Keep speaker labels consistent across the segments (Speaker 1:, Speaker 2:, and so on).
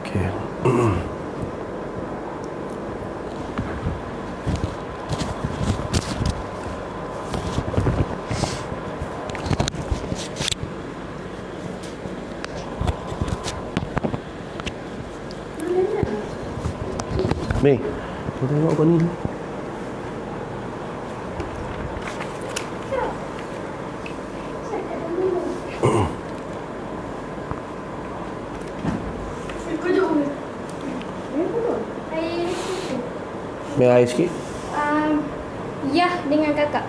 Speaker 1: Okey. Mei, kau tengok kau ni. Mei air sikit.
Speaker 2: Ya, dengan kakak.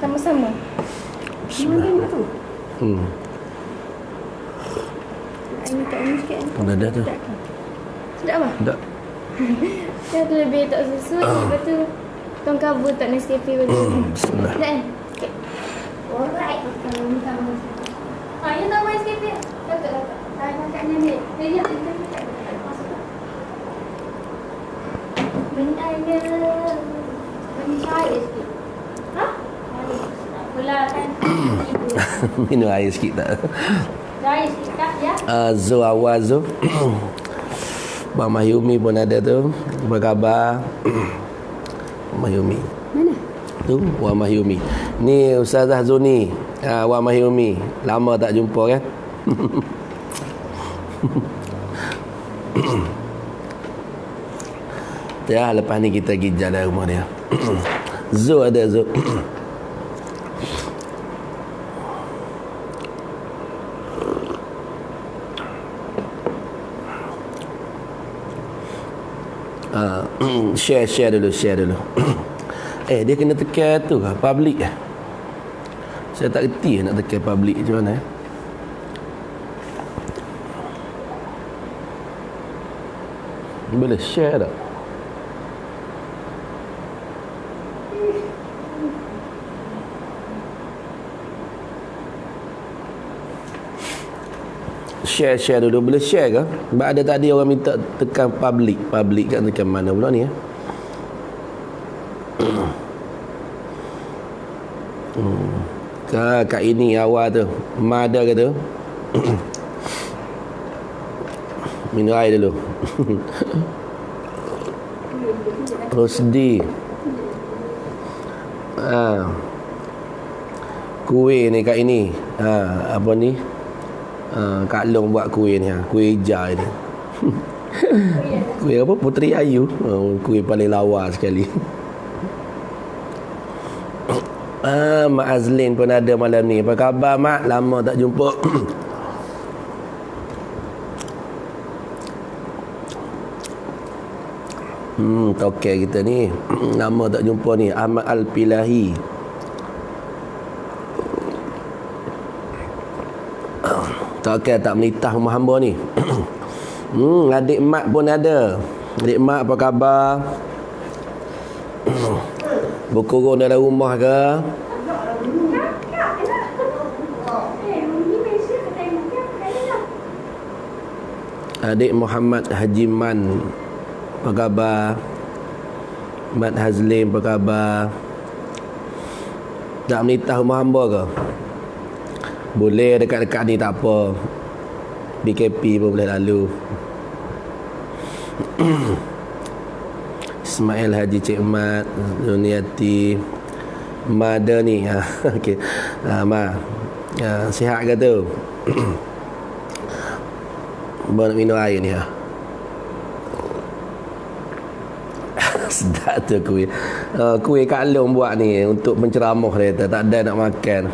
Speaker 2: Sama-sama.
Speaker 1: Bismillah.
Speaker 2: Air minta umi sikit.
Speaker 1: Dah tu.
Speaker 2: Sedap apa?
Speaker 1: Tak.
Speaker 2: Saya tu lebih tak susu. Lepas tu tuang kabur tak Nescafe betul.
Speaker 1: Bismillah.
Speaker 2: Sedap kan? Okay. Alright. You tahu Nescafe? Kakak. Kakak ni ambil. Dia masuk. Beni air. Beni air sikit. Ha? Tak apalah kan.
Speaker 1: Minum air sikit tak?
Speaker 2: Air sikit tak ya?
Speaker 1: Zo awal Zo. Mak Mahyumi pun ada tu. Apa khabar? Mahyumi.
Speaker 2: Mana?
Speaker 1: Tu Wan Mahyumi. Ni Ustazah Zuni. Wan Mahyumi. Lama tak jumpa kan? Ya, lepas ni kita pergi jalan rumah dia. Zo ada Zo. Share dulu. Dia kena tekan tu ke? Public ke? Saya tak reti nak tekan public macam mana. Boleh share tak? Share dulu. Boleh share ke? Sebab ada tadi orang minta tekan public kat tekan mana pula ni ya? Kak ini awal tu Mada ke tu. Minum air dulu. Rosdi. Kuih ni Kak ini. Apa ni? Kak Long buat kuih ni. Kuih hijau ni. Kuih apa? Puteri Ayu. Kuih paling lawa sekali. Mak Azlin pun ada malam ni. Apa khabar Mak? Lama tak jumpa. Tokel kita ni. Lama tak jumpa ni. Ahmad Al-Pilahi. Tokel tak melitah rumah hamba ni. Adik Mak pun ada. Adik Mak apa khabar? Berkurung dalam rumah ke? Adik Muhammad Haji Man apa khabar? Mat Hazlim apa khabar? Tak menitah rumah hamba ke? Boleh dekat-dekat ni tak apa. BKP pun boleh lalu. Ismail Haji Cik Mat, Zuniati, Mada ni. Okey. Ma. Sihat ke tu? Bawa nak minum air ni. Sedap tu kuih. Kuih Kak Long buat ni untuk penceramah dia. Tak ada nak makan.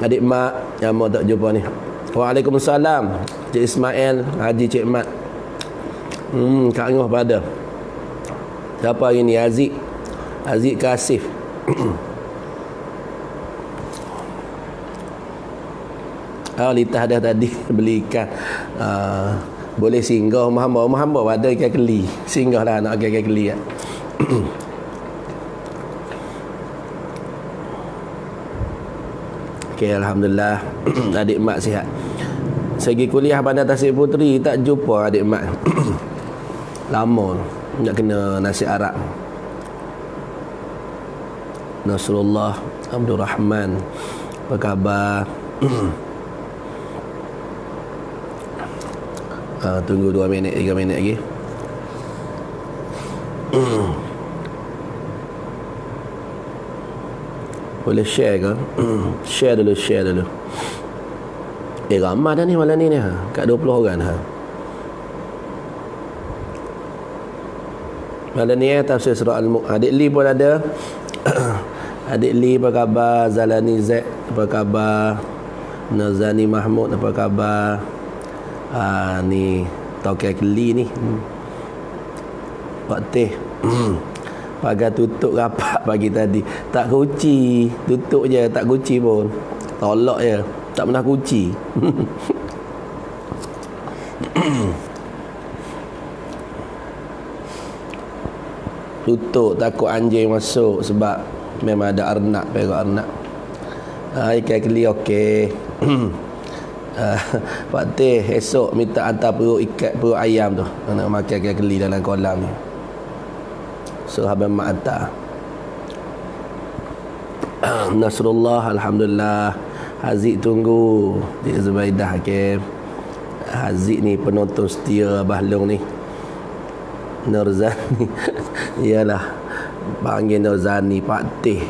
Speaker 1: Adik Mak, lama tak jumpa ni. Waalaikumsalam. Cik Ismail Haji Cik Mat. Kak Ngoh pada. Siapa hari ni? Aziz Kasif. Litah dah tadi beli ikan. Boleh singgah rumah hamba ada ikan keli. Singgah lah nak ikan keli kan. Okey, alhamdulillah. Adik Mak sihat. Segi kuliah Bandar Tasik Puteri tak jumpa adik Mak. Lama nak kena nasi Arab. Nasrullah Abdul Rahman apa khabar? Tunggu 2 minit 3 minit lagi. Boleh share ke? Share dulu. Ramai dah ni malam ni kat 20 orang dah. Malam ni tafsir surah Al-Mulk. Adik Lee pun ada. Adik Lee apa khabar? Zalani Zaid apa khabar? Nazani Mahmud apa khabar? Ni Taukai Keli ni. Pak Teh. Pagar tutup rapat pagi tadi. Tak kunci. Tutup je, tak kunci pun. Tolak je. Tak pernah kunci. Tutup, takut anjing masuk sebab memang ada arnak, perak arnak. Ikan keli okey. Pak Teh esok minta hantar perut ikat perut ayam tu. Nak makan ikan keli dalam kolam ni. So habang mak hantar. Nasrullah alhamdulillah. Haziq tunggu. Dik Zubaidah Hakim. Haziq ni penonton setia Abah Long ni. Nurzani. Iyalah. Panggil Nurzani Pak Teh.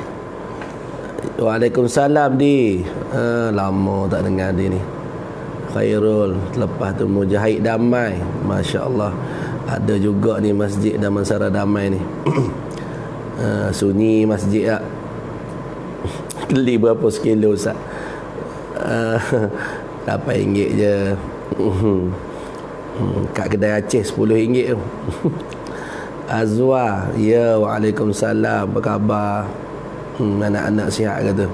Speaker 1: Waalaikumsalam di. Lama tak dengar dia ni. Khairul. Lepas tu Mujahid Damai. Masya Allah. Ada juga ni masjid Damansara Damai ni. Sunyi masjid tak. Beli berapa sekilo Ustaz? RM8 je. Kat kedai Aceh RM10 tu. Azwa. Ya, waalaikumsalam. Apa khabar? Anak-anak sihat kata.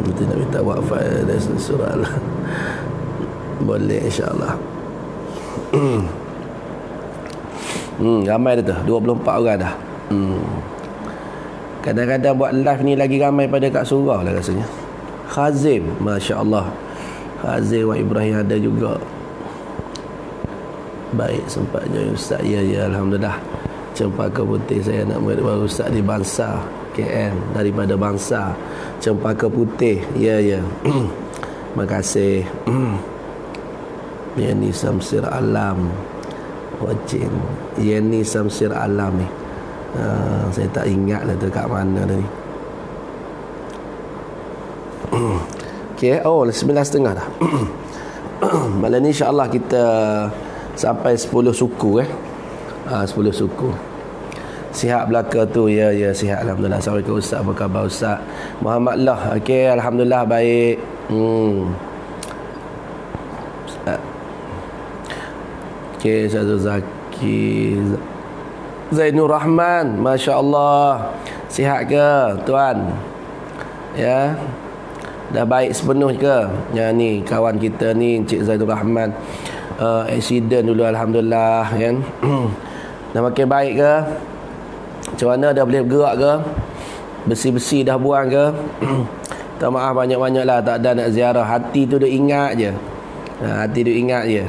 Speaker 1: Kita nak minta waqfat dari surah Allah. Boleh insyaAllah. Ramai dah tu. 24 orang dah. Kadang-kadang buat live ni lagi ramai pada kat surah lah rasanya. Khazim, Masya Allah. Khazim wa Ibrahim ada juga. Baik, sempat join Ustaz. Ya, Alhamdulillah. Cempaka Putih, saya nak murid baru Ustaz di Bangsa KL, daripada Bangsa. Cempaka Putih. Ya. Terima kasih. Yani Samsir Alam Wajin. Yani Samsir Alam ni. Saya tak ingat lah dekat mana dah ni. Okay, 9.30 dah. Malam ni insyaAllah kita sampai 10 suku 10 suku. Sihat belaka tu. Ya, sihat alhamdulillah. Assalamualaikum Ustaz, apa khabar Ustaz? Muhammad lah. Okay, alhamdulillah baik. Okay, Ustaz Zaki Zainur Rahman, Masya Allah. Sihat ke tuan? Ya, dah baik sepenuh ke? Ya, ni kawan kita ni Encik Zainur Rahman, accident dulu alhamdulillah kan. Dah makin baik ke? Macam mana, dah boleh bergerak ke? Besi-besi dah buang ke? Tak maaf banyak-banyak lah, tak ada nak ziarah. Hati tu dia ingat je. Hati dia ingat je.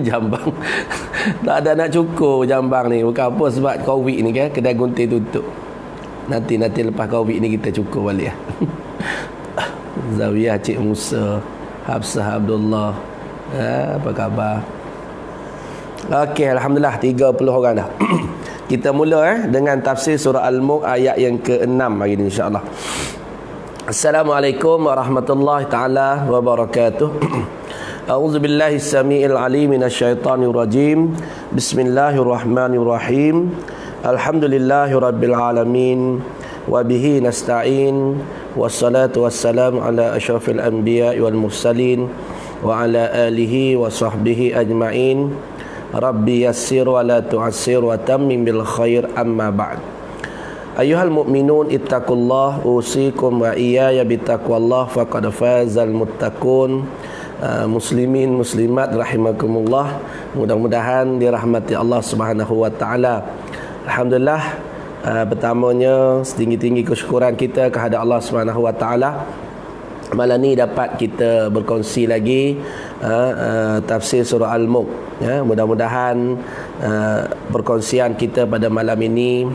Speaker 1: Jambang tak ada nak cukur jambang ni. Bukan apa sebab Covid ni kan, kedai gunting tutup. Nanti lepas Covid ni kita cukur balik. Zawiyah Cik Musa, Hafsah Abdullah. Apa khabar? Okey, alhamdulillah 30 orang dah. Kita mula dengan tafsir surah Al-Mulk ayat yang ke-6 hari ni insya-Allah. Assalamualaikum warahmatullahi taala wabarakatuh. A'udzu billahi as-sami'il 'alim minasyaitonir rajim. Bismillahirrahmanirrahim. Alhamdulillahirabbil alamin wa bihi nasta'in wassalatu wassalamu ala asyrafil anbiya'i wal mursalin wa ala alihi wa sahbihi ajma'in. Rabbi yassir wa la tu'assir wa tammim bil khair, amma ba'd. Ayuhal mu'minun ittaqullah usikum wa iyaya bittaqwallah faqad fazal muttaqun. Muslimin muslimat rahimakumullah, mudah-mudahan dirahmati Allah Subhanahu wa taala. Alhamdulillah, pertamanya setinggi-tinggi kesyukuran kita kepada Allah Subhanahu wa taala. Malam ni dapat kita berkongsi lagi tafsir surah Al-Mulk ya. Mudah-mudahan perkongsian kita pada malam ini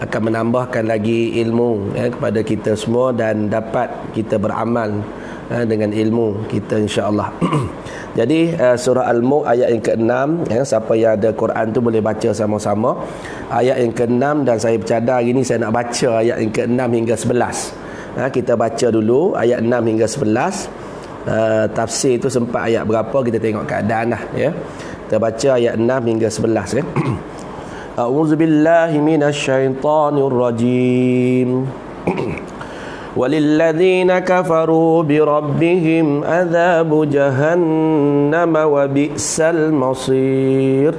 Speaker 1: akan menambahkan lagi ilmu kepada kita semua dan dapat kita beramal dengan ilmu kita, insya-Allah. Jadi surah Al-Mulk ayat yang ke-6, siapa yang ada Quran tu boleh baca sama-sama ayat yang ke-6, dan saya bercadar hari ni saya nak baca ayat yang ke-6 hingga 11. Kita baca dulu ayat 6 hingga 11. Tafsir tu sempat ayat berapa kita tengok keadaan lah, ya. Kita baca ayat 6 hingga 11, ya. A'udzubillahi minasyaitonirrajim. وَلِلَّذِينَ كَفَرُوا بِرَبِّهِمْ عَذَابُ جَهَنَّمَ وَبِئْسَ الْمَصِيرُ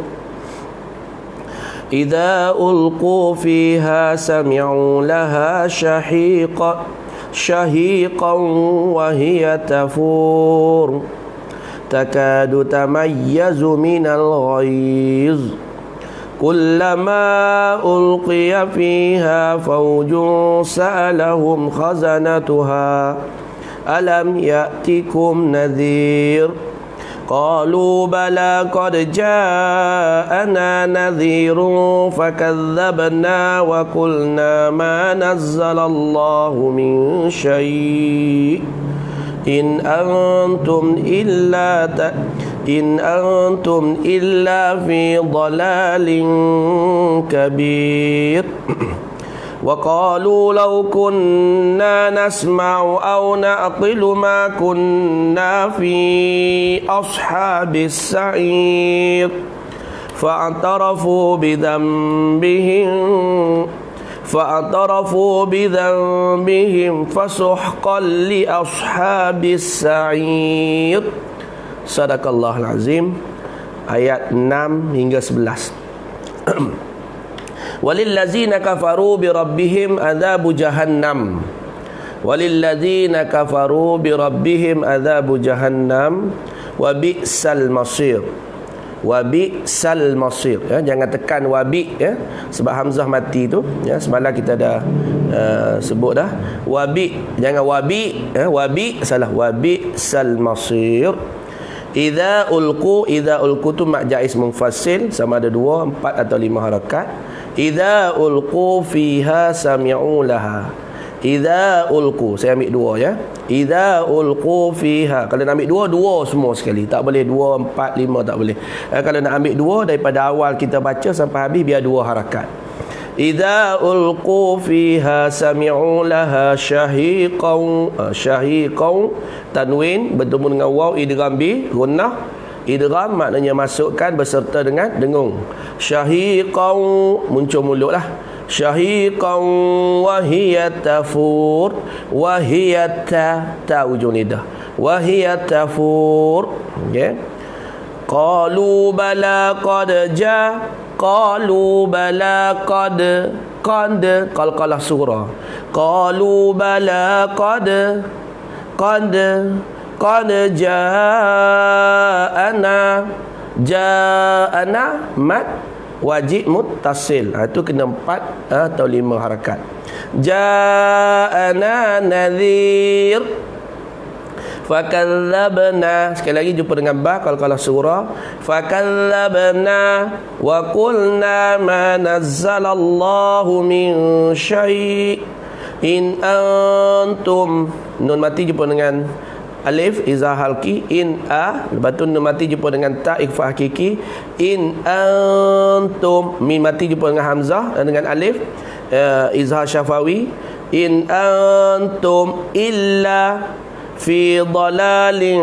Speaker 1: إِذَا أُلْقُوا فِيهَا سَمِعُوا لَهَا شَهِيقًا وَهِيَ تَفُورُ تَكَادُ تَمَيَّزُ مِنَ الْغَيْظِ كُلَّمَا أُلْقِيَ فِيهَا فَوْجٌ سَأَلَهُمْ خَزَنَتُهَا أَلَمْ يَأْتِكُمْ نَذِيرٌ قَالُوا بَلَى قَدْ جَاءَنَا نَذِيرٌ فَكَذَّبْنَا وَقُلْنَا مَا نَزَّلَ اللَّهُ مِنْ شَيْءٍ إِنْ أَنْتُمْ إِلَّا فِي ضَلَالٍ كَبِيرٍ وَقَالُوا لَوْ كُنَّا نَسْمَعُ أَوْ نَعْقِلُ مَا كُنَّا فِي أَصْحَابِ السَّعِيرِ فَاعْتَرَفُوا بِذَنبِهِمْ فَسُحْقًا لِأَصْحَابِ السَّعِيرِ. Sadaqallahul Azim. Ayat 6 hingga 11. Walillazina kafaru birabbihim adzabu jahannam. Walillazina kafaru birabbihim adzabu jahannam wa bi'sal masir. Wa bi'sal masir, ya, jangan tekan wabi, ya, sebab hamzah mati tu, ya, semalam kita dah sebut dah. Wabi, jangan wabi, ya, wabi salah, wa bi'sal masir. Idza ulqu tu mak jaiz munfasil, sama ada 2, 4 atau 5 harakat. Idza ulqu fiha sami'u laha. Idza ulqu, saya ambil 2, ya. Idza ulqu fiha. Kalau nak ambil 2 semua sekali. Tak boleh 2, 4, 5, tak boleh. Kalau nak ambil 2 daripada awal kita baca sampai habis, biar 2 harakat. Idza ulqu fiha sami'u laha shahiqan. Shahiqan tanwin bertemu dengan waw idgham bi gunnah. Idgham maknanya masukkan beserta dengan dengung. Shahiqan muncul mulutlah. Shahiqan wa hiya tafur. Wa hiya ta ujung lidah. Wa hiya tafur. Okey. Qalu bala qad qalu bala qad qalqalah surah. Qalu bala qad ja'ana mat wajib muttasil. Itu kena 4 atau 5 harakat. Ja'ana nadhir fakadzabna. Sekali lagi jumpa dengan ba qalqalah surah. Fakadzabna wa qulna ma nazzalallahu min syai' in antum. Nun mati jumpa dengan alif izah halqi, in a. Lepas tu nun mati jumpa dengan ta ikhfa hakiki, in antum. Mim mati jumpa dengan hamzah dan dengan alif izhar syafawi, in antum illa fi dalalin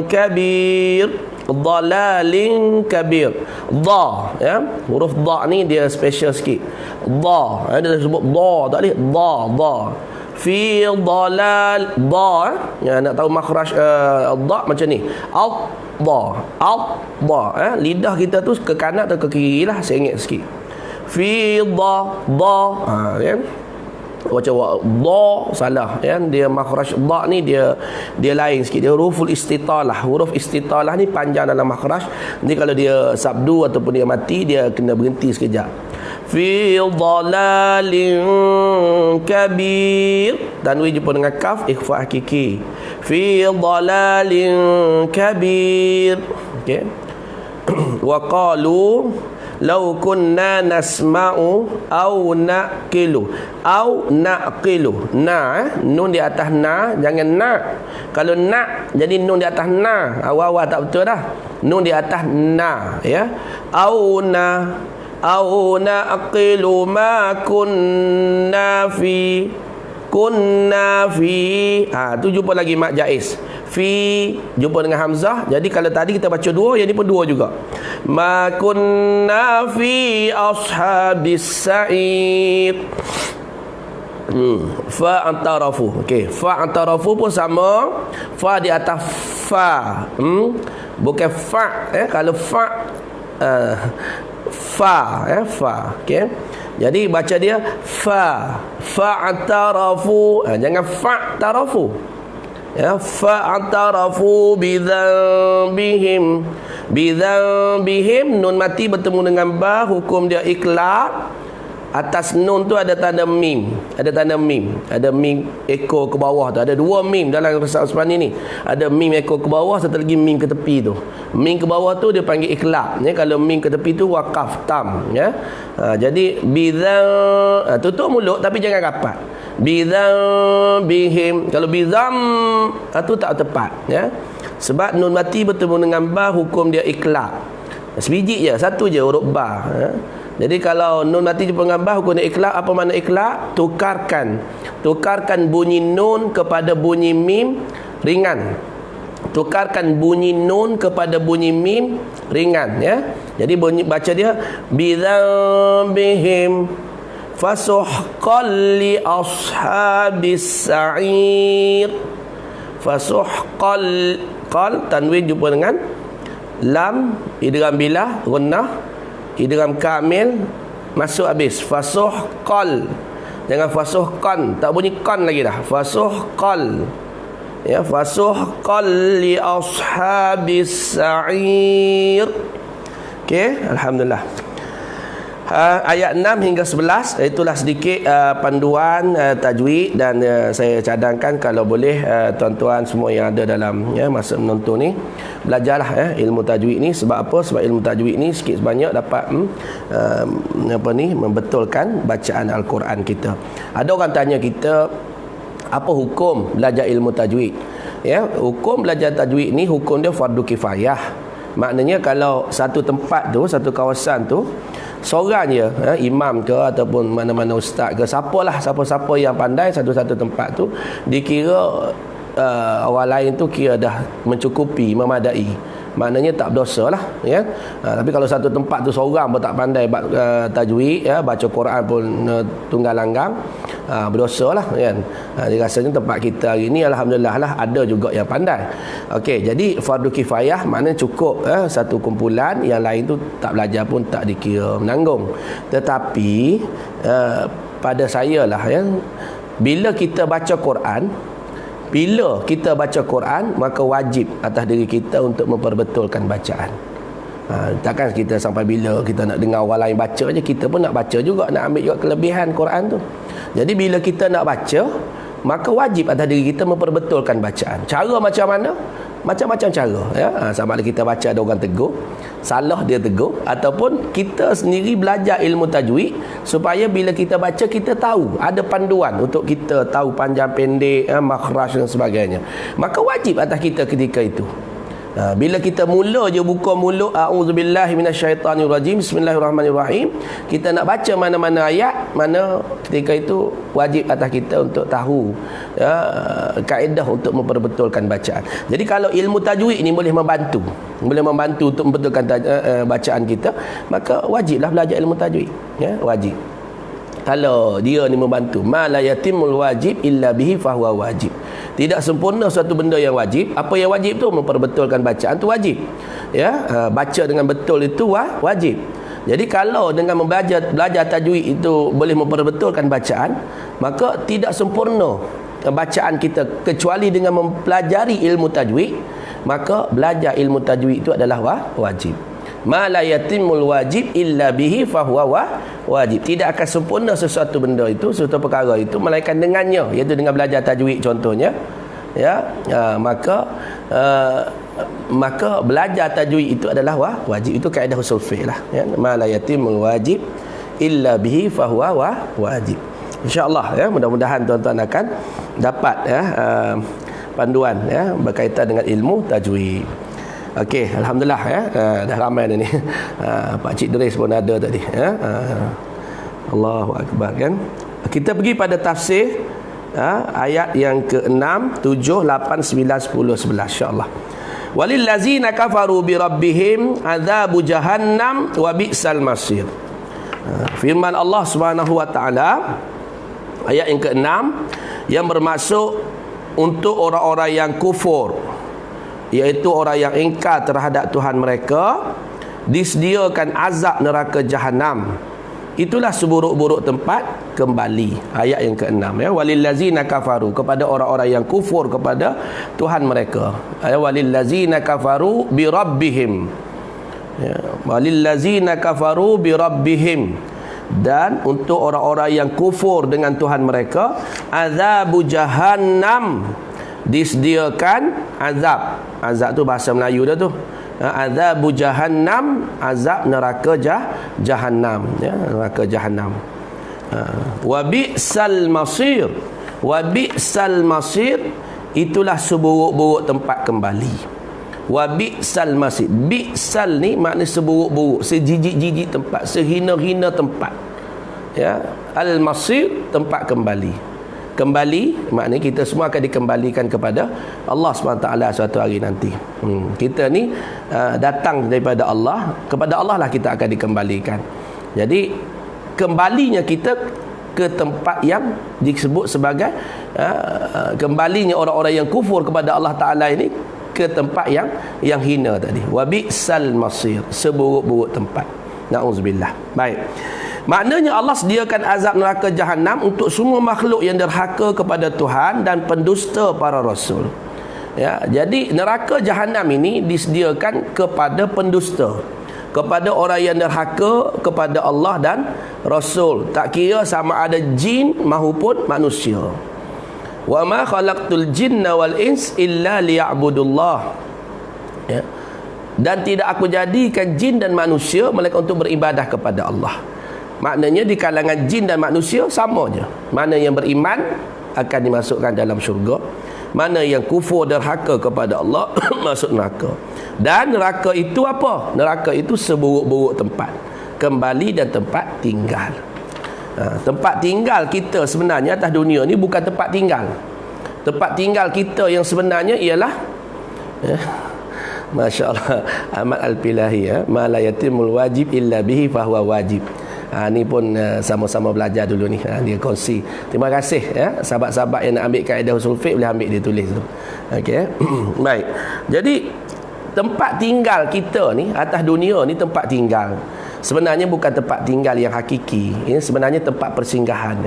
Speaker 1: kabir. Dalalin kabir. Da, ya, huruf da ni dia special sikit. Da, dia sebut da, tak boleh da. Fi dalal da, ya, nak tahu makhraj da macam ni. Al da, lidah kita tu ke kanan atau ke kiri lah, sengit sikit. Fi da, ya. Macam da salah, ya. Dia makhraj da ni dia lain sikit. Dia huruful istitalah. Huruf istitalah ni panjang dalam makhraj. Ni kalau dia sabdu ataupun dia mati, dia kena berhenti sekejap. Fi dalalin kabir. Tanwin jumpa dengan kaf ikhfa hakiki. Fi dalalin kabir. Okey. Wa qalu Lau kunna nasma'u au naqilu. Au naqilu. Nun di atas na, jangan na. Kalau na jadi nun di atas na. Awal-awal tak betul dah. Nun di atas na, ya. Au naqilu ma kunna fi. Tu jumpa lagi mat jaiz. Fi jumpa dengan hamzah. Jadi kalau tadi kita baca dua, yang ni pun dua juga. Ma kunna fi ashabis sa'id. Fa antarafu. Okey, fa antarafu pun sama. Fa di atas fa. Bukan fa, kalau fa fa, okey. Jadi baca dia fa'atarafu, jangan fa'tarafu. Ya, fa'atarafu bidzambihim, nun mati bertemu dengan ba, hukum dia iqlab. Atas nun tu ada tanda mim, ada mim ekor ke bawah tu, ada dua mim dalam bahasa Usmani ni. Ada mim ekor ke bawah, satu lagi mim ke tepi tu. Mim ke bawah tu dia panggil iqlab, ya. Kalau mim ke tepi tu waqaf tam, ya. Jadi tutup mulut tapi jangan rapat. Bidzambihim, kalau bidzam tu tak tepat, ya. Sebab nun mati bertemu dengan ba, hukum dia iqlab. Sebiji je, satu je huruf ba, ya. Jadi kalau nun mati jumpa dengan ba, hukum dia iqlab. Apa makna iqlab? Tukarkan bunyi nun kepada bunyi mim ringan. Tukarkan bunyi nun kepada bunyi mim ringan, ya. Jadi bunyi baca dia bidzambihim fasuhqal li ashabis sa'ir. Fasuhqal, qal tanwin jumpa dengan lam, idgham bilah, gunnah, idgham kamil, masuk habis. Fasuhqal, jangan fasuhqan, tak bunyi kan lagi dah. Fasuhqal, ya. Fasuhqal li ashabis sa'ir. Okey, alhamdulillah. Ayat 6 hingga 11, itulah sedikit panduan tajwid. Dan saya cadangkan kalau boleh tuan-tuan semua yang ada dalam masa menonton ni, belajarlah ilmu tajwid ni. Sebab apa? Sebab ilmu tajwid ni sikit sebanyak dapat membetulkan bacaan Al-Quran kita. Ada orang tanya kita, apa hukum belajar ilmu tajwid? Ya, hukum belajar tajwid ni, hukum dia fardu kifayah. Maknanya kalau satu tempat tu, satu kawasan tu, seorang je, imam ke ataupun mana-mana ustaz ke, siapa-siapa yang pandai satu-satu tempat tu, dikira orang lain tu kira dah mencukupi, memadai. Maknanya tak berdosa lah, ya. Tapi kalau satu tempat tu seorang pun tak pandai tajwid, ya, baca Quran pun tunggal langgang, berdosa lah, kan. Dia rasanya tempat kita hari ni alhamdulillah lah ada juga yang pandai. Okey, jadi fardu kifayah maknanya cukup, satu kumpulan, yang lain tu tak belajar pun tak dikira menanggung. Tetapi pada saya lah, ya, bila kita baca Quran, maka wajib atas diri kita untuk memperbetulkan bacaan. Takkan kita sampai bila kita nak dengar orang lain baca je, kita pun nak baca juga, nak ambil juga kelebihan Quran tu. Jadi bila kita nak baca, maka wajib atas diri kita memperbetulkan bacaan. Cara macam mana? Macam-macam cara, ya. Sama ada kita baca ada orang tegur, salah dia tegur, ataupun kita sendiri belajar ilmu tajwid supaya bila kita baca kita tahu, ada panduan untuk kita tahu panjang pendek, makhraj dan sebagainya. Maka wajib atas kita ketika itu. Bila kita mula je buka mulut, a'udzubillahi minasyaitanirrajim, bismillahirrahmanirrahim, kita nak baca mana-mana ayat, mana ketika itu wajib atas kita untuk tahu, ya, kaedah untuk memperbetulkan bacaan. Jadi kalau ilmu tajwid ini boleh membantu untuk membetulkan bacaan kita, maka wajiblah belajar ilmu tajwid, ya, wajib. Kalau dia ni membantu, ma la yatimul wajib illa bihi fahuwa wajib. Tidak sempurna suatu benda yang wajib. Apa yang wajib tu? Memperbetulkan bacaan tu wajib, ya. Baca dengan betul itu wajib. Jadi kalau dengan belajar tajwid itu boleh memperbetulkan bacaan, maka tidak sempurna bacaan kita kecuali dengan mempelajari ilmu tajwid. Maka belajar ilmu tajwid itu adalah wajib. Ma la yatimul wajib illa bihi fahuwa wajib. Tidak akan sempurna sesuatu benda itu, sesuatu perkara itu, melainkan dengannya, iaitu dengan belajar tajwid contohnya. maka belajar tajwid itu adalah wajib. Itu kaedah usul fiqh lah, ya. Ma la yatimul wajib illa bihi fahuwa wajib. InsyaAllah, ya, mudah-mudahan tuan-tuan akan dapat, ya, panduan, ya, berkaitan dengan ilmu tajwid. Okey, alhamdulillah, ya. Dah ramai dah ni. Pak Cik Dres pun ada tadi, ya. Allahu akbar, kan. Kita pergi pada tafsir, ayat yang ke-6, 7, 8, 9, 10, 11, insya-Allah. Walil ladzina kafaru bi rabbihim adzabu jahannam wa bi'sal masir. Firman Allah Subhanahu wa taala ayat yang ke-6 yang bermaksud untuk orang-orang yang kufur, iaitu orang yang ingkar terhadap Tuhan mereka, disediakan azab neraka jahanam. Itulah seburuk-buruk tempat kembali. Ayat yang ke-6, ya. Walil ladzina kafaru, kepada orang-orang yang kufur kepada Tuhan mereka. Walil ladzina kafaru bi rabbihim, ya. Walil ladzina kafaru bi rabbihim, dan untuk orang-orang yang kufur dengan Tuhan mereka, azabu jahannam, disediakan azab. Azab tu bahasa Melayu dah tu. Azabu jahannam, azab neraka jahannam, ya, neraka jahannam. Wa bi'sal masir, wa bi'sal masir, itulah seburuk-buruk tempat kembali. Wa bi'sal masir, bi'sal ni makna seburuk-buruk, sejijik-jijik tempat, sehina-hina tempat, ya. Al masir, tempat kembali. Kembali maknanya kita semua akan dikembalikan kepada Allah SWT suatu hari nanti. Kita ni datang daripada Allah, kepada Allah lah kita akan dikembalikan. Jadi kembalinya kita ke tempat yang disebut sebagai kembalinya orang-orang yang kufur kepada Allah Ta'ala ini ke tempat yang hina tadi. Wa bi'sal masir, seburuk-buruk tempat. Na'udzubillah. Baik. Maknanya Allah sediakan azab neraka jahanam untuk semua makhluk yang derhaka kepada Tuhan dan pendusta para rasul. Ya, jadi neraka jahanam ini disediakan kepada pendusta, kepada orang yang derhaka kepada Allah dan Rasul, tak kira sama ada jin maupun manusia. Wa ma khalaqtul jinna wal ins illa liya'budullah, ya. Dan tidak aku jadikan jin dan manusia melainkan untuk beribadah kepada Allah. Maknanya di kalangan jin dan manusia sama je. Mana yang beriman akan dimasukkan dalam syurga, mana yang kufur derhaka kepada Allah masuk neraka. Dan neraka itu apa? Neraka itu seburuk-buruk tempat kembali dan tempat tinggal. Tempat tinggal kita sebenarnya atas dunia ni bukan tempat tinggal. Tempat tinggal kita yang sebenarnya ialah, ya, Masya Allah, Ahmad Al-Pilahi, ya, ma la yatimul wajib illa bihi fahuwa wajib. Ni pun sama-sama belajar dulu ni. Dia kongsi. Terima kasih, ya, sahabat-sahabat yang nak ambil kaedah usul fiqh boleh ambil dia tulis tu. Okey. Baik. Jadi tempat tinggal kita ni atas dunia ni tempat tinggal. Sebenarnya bukan tempat tinggal yang hakiki. Ini sebenarnya tempat persinggahan.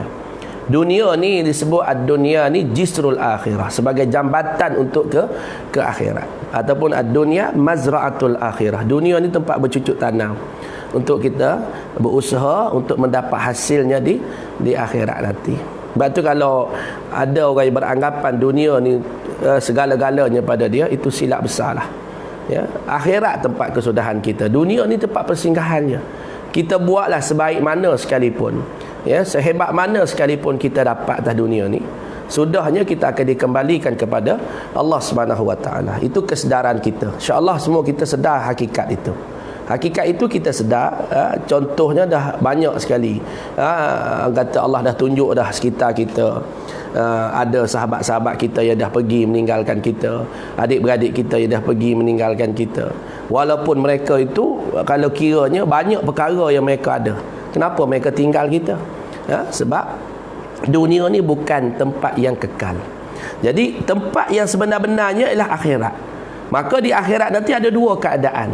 Speaker 1: Dunia ni disebut ad-dunya ni jisrul akhirah, sebagai jambatan untuk ke akhirat, ataupun ad-dunya mazra'atul akhirah. Dunia ni tempat bercucuk tanam untuk kita berusaha untuk mendapat hasilnya di akhirat nanti. Sebab tu kalau ada orang yang beranggapan dunia ni segala-galanya pada dia, itu silap besar lah, ya. Akhirat tempat kesudahan kita, dunia ni tempat persinggahannya. Kita buatlah sebaik mana sekalipun, ya, sehebat mana sekalipun kita dapat atas dunia ni, sudahnya kita akan dikembalikan kepada Allah Subhanahu Wa Taala. Itu kesedaran kita. InsyaAllah semua kita sedar hakikat itu. Hakikat itu kita sedar. Contohnya dah banyak sekali. Kata Allah dah tunjuk dah sekitar kita. Ada sahabat-sahabat kita yang dah pergi meninggalkan kita, adik-beradik kita yang dah pergi meninggalkan kita. Walaupun mereka itu, kalau kiranya banyak perkara yang mereka ada, kenapa mereka tinggal kita? Sebab dunia ni bukan tempat yang kekal. Jadi tempat yang sebenar-benarnya ialah akhirat. Maka di akhirat nanti ada dua keadaan.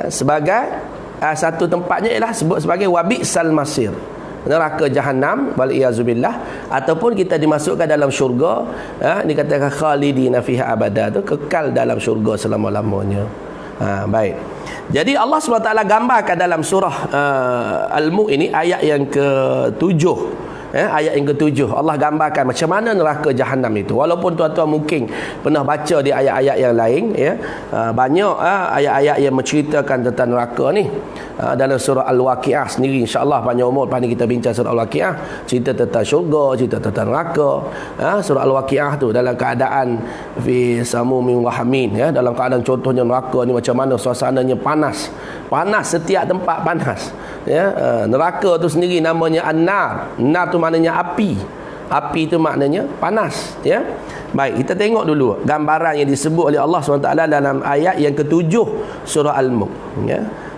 Speaker 1: Sebagai satu tempatnya ialah sebut sebagai wabi'sal masir, neraka jahanam, wal iazubillah, ataupun kita dimasukkan dalam syurga, dikatakan khalidina fiha abada, tu kekal dalam syurga selama-lamanya. Baik. Jadi Allah SWT gambarkan dalam surah Al-Mulk ini ayat yang ke-7, Ayat yang ke-7 Allah gambarkan macam mana neraka jahanam itu. Walaupun tuan-tuan mungkin pernah baca di ayat-ayat yang lain, banyak ayat-ayat yang menceritakan tentang neraka ni. Dalam surah Al-Waqiah sendiri, insya-Allah panjang umur pada kita bincang surah Al-Waqiah, cerita tentang syurga, cerita tentang neraka. Surah Al-Waqiah tu dalam keadaan fi samumin wa hamin, dalam keadaan contohnya neraka ni macam mana suasananya panas setiap tempat panas. Neraka tu sendiri namanya an-nar. Nar tu maknanya api. Api tu maknanya panas, Baik, kita tengok dulu gambaran yang disebut oleh Allah SWT dalam ayat yang ke-7 surah Al-Mulk,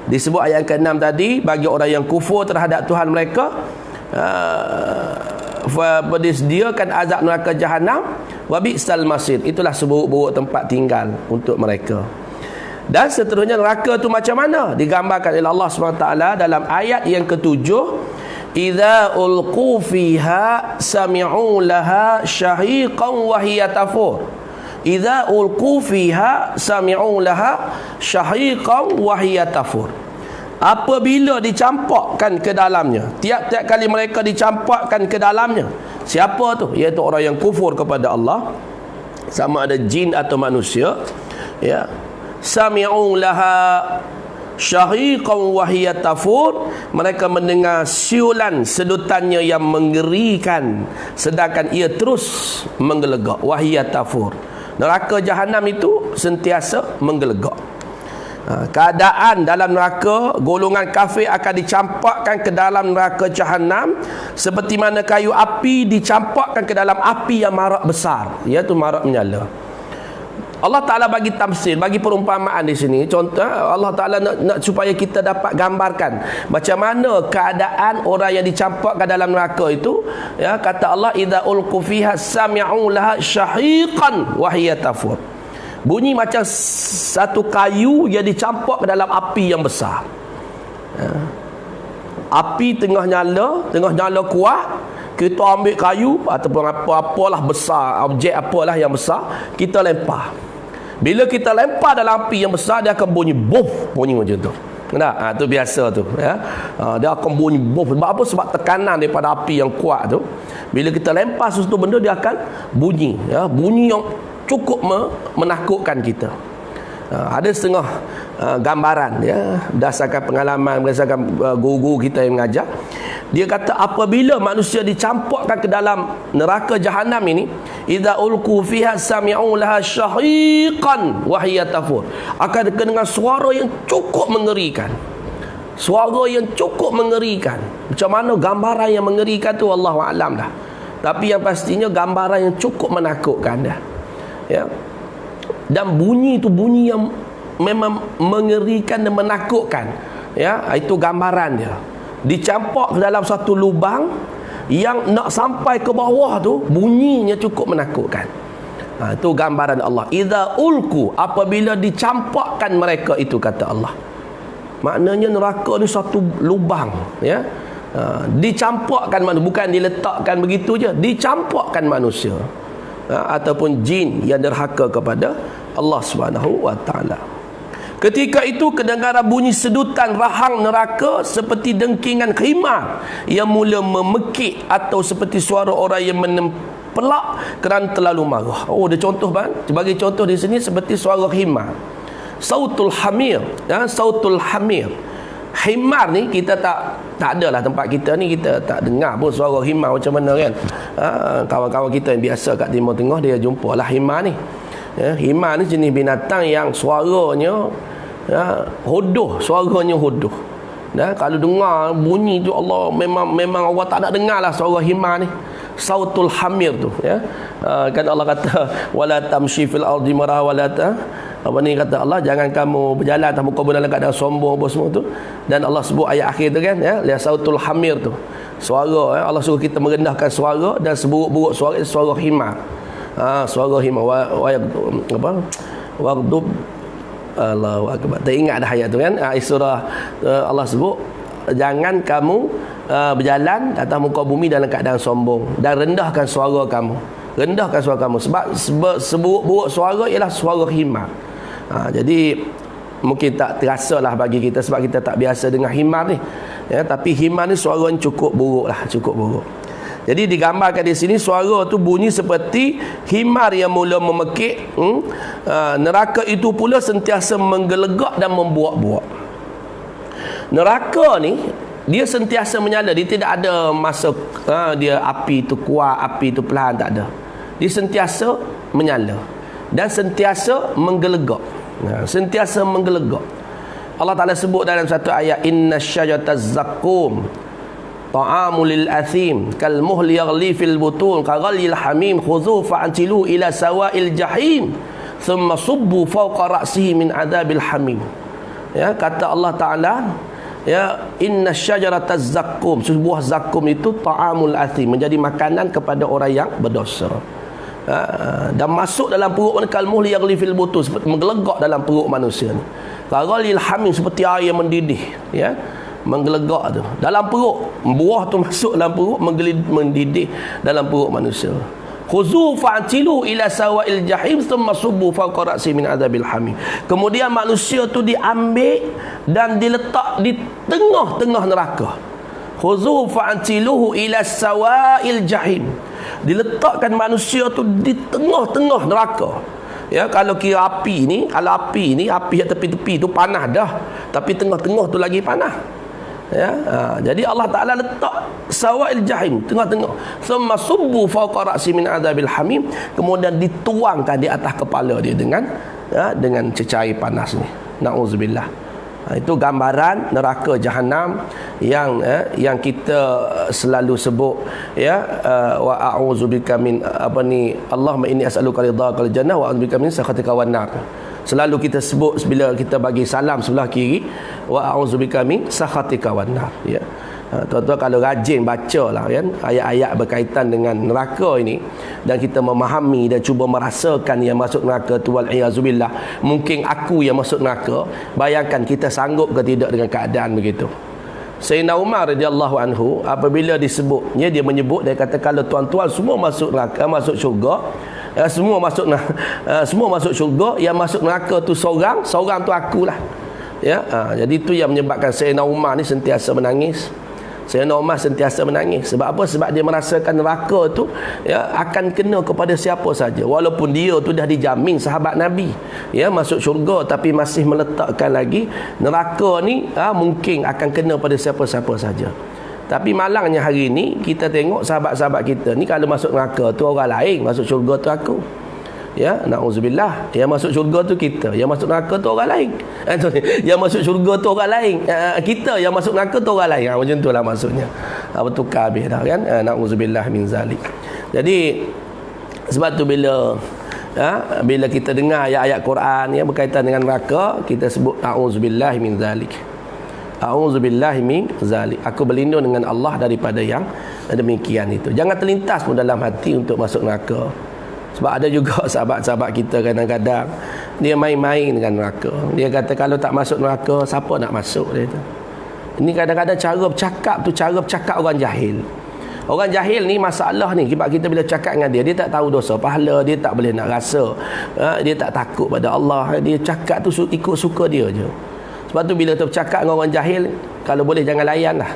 Speaker 1: Disebut ayat ke-6 tadi, bagi orang yang kufur terhadap Tuhan mereka, disediakan azab neraka jahanam, wa bi'sal masir. Itulah seburuk-buruk tempat tinggal untuk mereka. Dan seterusnya neraka tu macam mana? Digambarkan oleh Allah SWT dalam ayat yang ke-7, idza ulqu fiha sami'u laha syahiqan wa hiya tafur. Idza ulqu fiha sami'u laha syahiqan wa hiya tafur. Apabila dicampakkan ke dalamnya, tiap-tiap kali mereka dicampakkan ke dalamnya, siapa tu? Iaitu orang yang kufur kepada Allah, sama ada jin atau manusia, sami'u laha syahiqan wa hiya tafur. Mereka mendengar siulan sedutannya yang mengerikan, sedangkan ia terus menggelegak. Wa hiya tafur. Neraka jahanam itu sentiasa menggelegak. Keadaan dalam neraka, golongan kafir akan dicampakkan ke dalam neraka jahanam seperti mana kayu api dicampakkan ke dalam api yang marak besar, iaitu marak menyala. Allah Ta'ala bagi tafsir, bagi perumpamaan di sini. Contoh, Allah Ta'ala nak supaya kita dapat gambarkan macam mana keadaan orang yang dicampak ke dalam neraka itu. Kata Allah, idza ulqu fiha sami'u laha syahiqan wa hiya tafur. Bunyi macam satu kayu yang dicampak ke dalam api yang besar. Api tengah nyala kuat. Kita ambil kayu ataupun apa-apalah besar, objek apalah yang besar, kita lempar. Bila kita lempar dalam api yang besar, dia akan bunyi bof, bunyi macam tu. Tu biasa tu, dia akan bunyi bof. Sebab apa? Sebab tekanan daripada api yang kuat tu. Bila kita lempar sesuatu benda, dia akan bunyi, bunyi yang cukup menakutkan kita. Ada setengah gambaran, berdasarkan pengalaman, berdasarkan guru-guru kita yang mengajar. Dia kata apabila manusia dicampakkan ke dalam neraka jahanam ini, idza ulqu fiha sami'u laha syahiqan wa hiya tafur, akan dengar suara yang cukup mengerikan. Suara yang cukup mengerikan. Macam mana gambaran yang mengerikan tu wallahu a'lam dah. Tapi yang pastinya gambaran yang cukup menakutkan dah. Dan bunyi tu bunyi yang memang mengerikan dan menakutkan. Itu gambaran dia. Dicampak ke dalam satu lubang yang nak sampai ke bawah tu bunyinya cukup menakutkan. Itu gambaran Allah. Idza ulqu, apabila dicampakkan mereka itu, kata Allah. Maknanya neraka ni satu lubang, dicampakkan manusia, bukan diletakkan begitu je, dicampakkan manusia ataupun jin yang derhaka kepada Allah Subhanahu wa taala. Ketika itu kedengaran bunyi sedutan rahang neraka seperti dengkingan khimar yang mula memekik, atau seperti suara orang yang menempelak kerana terlalu marah. Dia contoh bang, sebagai contoh di sini seperti suara khimar. Sautul hamir, sautul hamir. Himar ni kita tak adalah tempat kita ni, kita tak dengar pun suara himar macam mana kan. Kawan-kawan kita yang biasa kat Timur Tengah, dia jumpalah himar ni. Himar ni jenis binatang yang suaranya hodoh, suaranya hodoh. Kalau dengar bunyi tu, Allah, memang Allah tak nak dengar lah suara himar ni. Sautul hamir tu, kan Allah kata wala tamshi fil ardi marha wala apa ni, kata Allah, jangan kamu berjalan atas muka bumi dalam keadaan sombong apa semua tu. Dan Allah sebut ayat akhir tu kan, lihat sautul hamir tu, suara, Allah suruh kita merendahkan suara, dan seburuk-buruk suara suara himar. Suara himar apa? Waqdub, Allahu akbar. Tak ingat dah ayat tu kan. Surah Allah sebut jangan kamu berjalan atas muka bumi dalam keadaan sombong, dan rendahkan suara kamu. Rendahkan suara kamu, sebab seburuk-buruk suara ialah suara himar. Jadi mungkin tak terasa lah bagi kita sebab kita tak biasa dengan himar ni. Tapi himar ni suara yang cukup buruk lah, cukup buruk. Jadi digambarkan di sini suara tu bunyi seperti himar yang mula memekik. Neraka itu pula sentiasa menggelegak dan membuak-buak. Neraka ni dia sentiasa menyala, dia tidak ada masa dia api itu kuat, api itu perlahan, tak ada. Dia sentiasa menyala dan sentiasa menggelegak. Sentiasa menggelegak. Allah Ta'ala sebut dalam satu ayat, inna syajarataz zaqqum ta'amul lil athim kal muhli yaghli fil butun kaghalil hamim khudhu fa'tilu ila sawa'il jahim thumma subbu fawqa ra'sihi min adzabil hamim. Ya, kata Allah Ta'ala, ya, inna syajarataz zaqqum, sebuah zakum itu ta'amul athim, menjadi makanan kepada orang yang berdosa. Dan masuk dalam perut manusia, kalmuhli yaghli fil butun, seperti menggelegak dalam perut manusia ni. Kaghalil hamim, seperti air yang mendidih, ya, menggelegak tu dalam perut. Buah tu masuk dalam perut, mendidih dalam perut manusia. Khuzu fa'tilu ila sawa'il jahim thumma subbu fawqa ra'si min adzabil hamim. Kemudian manusia tu diambil dan diletak di tengah-tengah neraka. Khuzu fa'tiluhu ila sawa'il jahim. Diletakkan manusia tu di tengah-tengah neraka. Ya, kalau kira api ni, api yang tepi-tepi tu panas dah, tapi tengah-tengah tu lagi panas. Ya, jadi Allah Ta'ala letak sawa'il jahim tengah-tengah, thumma subbu fawqa ra'si min adzabil hamim, kemudian dituangkan di atas kepala dia dengan cecair panas ni. Nauzubillah. Itu gambaran neraka jahanam yang kita selalu sebut, ya, wa a'udzubika min Allahumma inni as'aluka ridhakal jannah wa a'udzubika min sakhatika wan nar. Selalu kita sebut bila kita bagi salam sebelah kiri, wa a'udzubika min sakhatika wan nar, ya. Tuan-tuan kalau rajin bacalah kan ayat-ayat berkaitan dengan neraka ini, dan kita memahami dan cuba merasakan yang masuk neraka tu, wal iazubillah, mungkin aku yang masuk neraka, bayangkan kita sanggup ke tidak dengan keadaan begitu. Sayyidina Umar radhiyallahu anhu apabila disebutnya, dia menyebut, dia kata kalau tuan-tuan semua masuk neraka, masuk syurga, semua masuk syurga, yang masuk neraka tu seorang tu akulah. Ya, jadi itu yang menyebabkan Sayyidina Umar ni sentiasa menangis. Sayyidina Umar sentiasa menangis. Sebab apa? Sebab dia merasakan neraka tu, ya, akan kena kepada siapa saja. Walaupun dia tu dah dijamin sahabat Nabi, ya, masuk syurga, tapi masih meletakkan lagi neraka ni mungkin akan kena pada siapa-siapa saja. Tapi malangnya hari ni kita tengok sahabat-sahabat kita ni, kalau masuk neraka tu orang lain, masuk syurga tu aku. Ya, nauzubillah. Yang masuk syurga tu kita, yang masuk neraka tu orang lain. Yang masuk syurga tu orang lain, kita yang masuk neraka tu orang lain. Macam itulah maksudnya. Bertukar habis dah kan. Nauzubillah min zalik. Jadi sebab tu bila kita dengar ayat-ayat Quran yang berkaitan dengan neraka, kita sebut auzubillah min zalik. Auzubillahi min zalik. Aku berlindung dengan Allah daripada yang demikian itu. Jangan terlintas pun dalam hati untuk masuk neraka. Sebab ada juga sahabat-sahabat kita kadang-kadang dia main-main dengan neraka. Dia kata kalau tak masuk neraka, siapa nak masuk, dia kata. Ini kadang-kadang cara bercakap orang jahil. Orang jahil ni masalah ni, sebab kita bila cakap dengan dia tak tahu dosa pahala, dia tak boleh nak rasa, dia tak takut pada Allah, dia cakap tu ikut suka dia je. Sebab tu bila tu bercakap dengan orang jahil, kalau boleh jangan layan lah.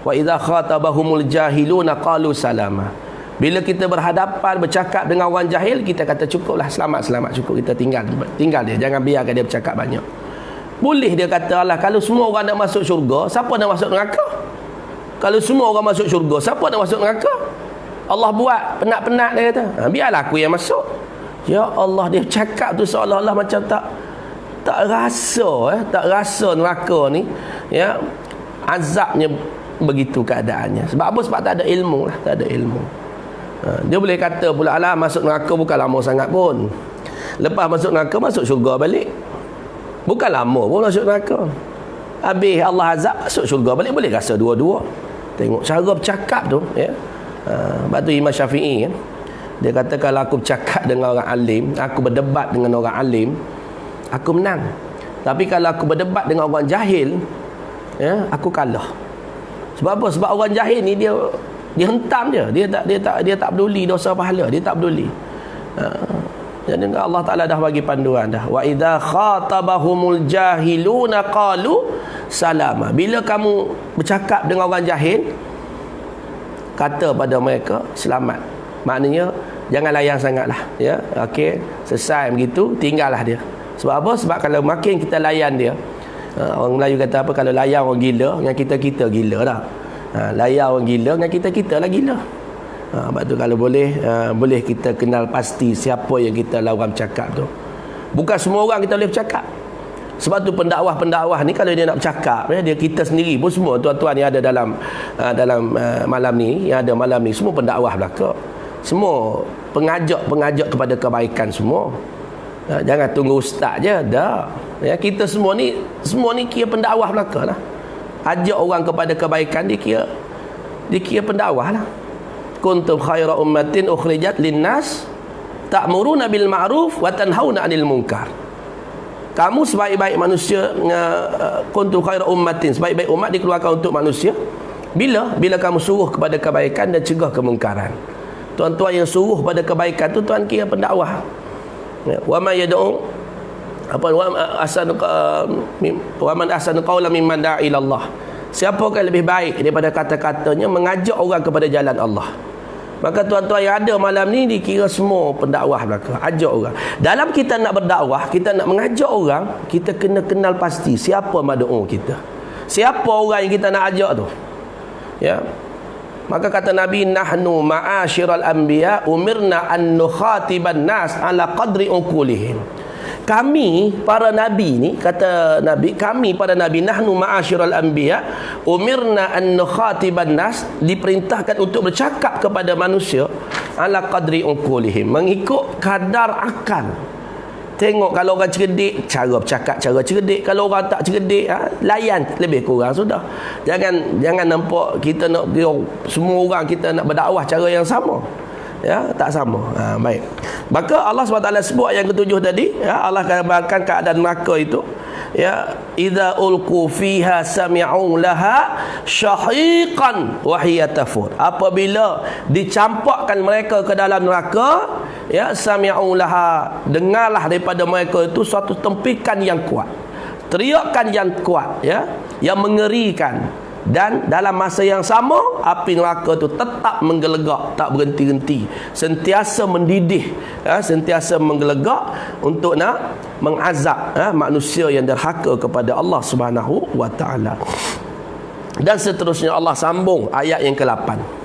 Speaker 1: Wa idza khatabahumul jahiluna qalu salama. Bila kita berhadapan bercakap dengan orang jahil, kita kata cukuplah, selamat, cukup, kita tinggal dia, jangan biarkan dia bercakap banyak. Boleh dia kata, Allah, kalau semua orang nak masuk syurga, siapa nak masuk neraka? Kalau semua orang masuk syurga, siapa nak masuk neraka? Allah buat penat-penat, dia kata, biarlah aku yang masuk. Ya Allah, dia cakap tu seolah-olah macam tak rasa neraka ni, ya, azabnya begitu keadaannya. Sebab apa? Sebab tak ada ilmu lah, tak ada ilmu. Dia boleh kata pula, alah, masuk neraka bukan lama sangat pun, lepas masuk neraka masuk syurga balik, bukan lama pun masuk neraka, habis Allah azab masuk syurga balik, boleh rasa dua-dua. Tengok cara bercakap tu, ya. Sebab tu Imam Syafi'i, kan, dia kata kalau aku bercakap dengan orang alim, aku berdebat dengan orang alim, aku menang. Tapi kalau aku berdebat dengan orang jahil, ya, aku kalah. Sebab apa? Sebab orang jahil ni dia hentam dia tak peduli dosa pahala, dia tak peduli. Jadi Allah Ta'ala dah bagi panduan dah. Wa idza khatabahumul jahiluna qalu salama. Bila kamu bercakap dengan orang jahil, kata pada mereka selamat. Maknanya jangan layan sangatlah, ya. Okey, selesai begitu, tinggallah dia. Sebab apa? Sebab kalau makin kita layan dia, orang Melayu kata apa, kalau layan orang gila, dengan kita gila dah. Layan orang gila, dengan kita lah gila. Sebab tu kalau boleh kita kenal pasti siapa yang kita lawan bercakap tu. Bukan semua orang kita boleh bercakap. Sebab tu pendakwah ni kalau dia nak bercakap, dia kita sendiri pun semua tuan-tuan yang ada dalam malam ni, semua pendakwah belaka. Semua pengajak kepada kebaikan semua. Jangan tunggu ustaz je dah. Ya, kita semua ni kira pendakwah belaka lah. Ajak orang kepada kebaikan dia kira pendakwah lah. Kuntum khaira ummatin ukhrijat linnas ta'muruna bil ma'ruf wa tanhauna 'anil munkar. Kamu sebaik-baik manusia, kuntum khaira ummatin, sebaik-baik umat dikeluarkan untuk manusia. Bila kamu suruh kepada kebaikan dan cegah kemungkaran. Tuan-tuan yang suruh pada kebaikan tu tuan kira pendakwah. Wa ma yad'u wa man ahsanu qawlan mimman da'a ila Allah. Siapakah lebih baik daripada kata-katanya mengajak orang kepada jalan Allah. Maka tuan-tuan yang ada malam ni dikira semua pendakwah belaka, ajak orang. Dalam kita nak berdakwah, kita nak mengajak orang, kita kena kenal pasti siapa mad'u kita. Siapa orang yang kita nak ajak tu. Ya. Maka kata Nabi, nahnu ma'asyiral anbiya umirna an nukhatiban nas ala qadri uqulihim. Kami para nabi ni, kata Nabi, kami para nabi, nahnu ma'asyiral anbiya umirna an nukhatiban nas, diperintahkan untuk bercakap kepada manusia ala qadri uqulihim, mengikut kadar akal. Tengok kalau orang cerdik, cara bercakap cara cerdik. Kalau orang tak cerdik, layan lebih kurang sudah. Jangan nampak kita nak semua orang kita nak berdakwah cara yang sama. Ya, tak sama. Baik. Maka Allah SWT sebut yang ketujuh tadi, ya, Allah gambarkan keadaan neraka itu. Ya, idza ulqu fiha sami'u laha syahiqan wa hiya tafur. Apabila dicampakkan mereka ke dalam neraka, ya, sami'u laha, dengarlah daripada mereka itu suatu tempikan yang kuat, teriakan yang kuat, ya, yang mengerikan. Dan dalam masa yang sama, api neraka itu tetap menggelegak, tak berhenti-henti, sentiasa mendidih, ya, sentiasa menggelegak untuk nak mengazab, ya, manusia yang derhaka kepada Allah Subhanahu wa taala. Dan seterusnya Allah sambung ayat yang ke-8.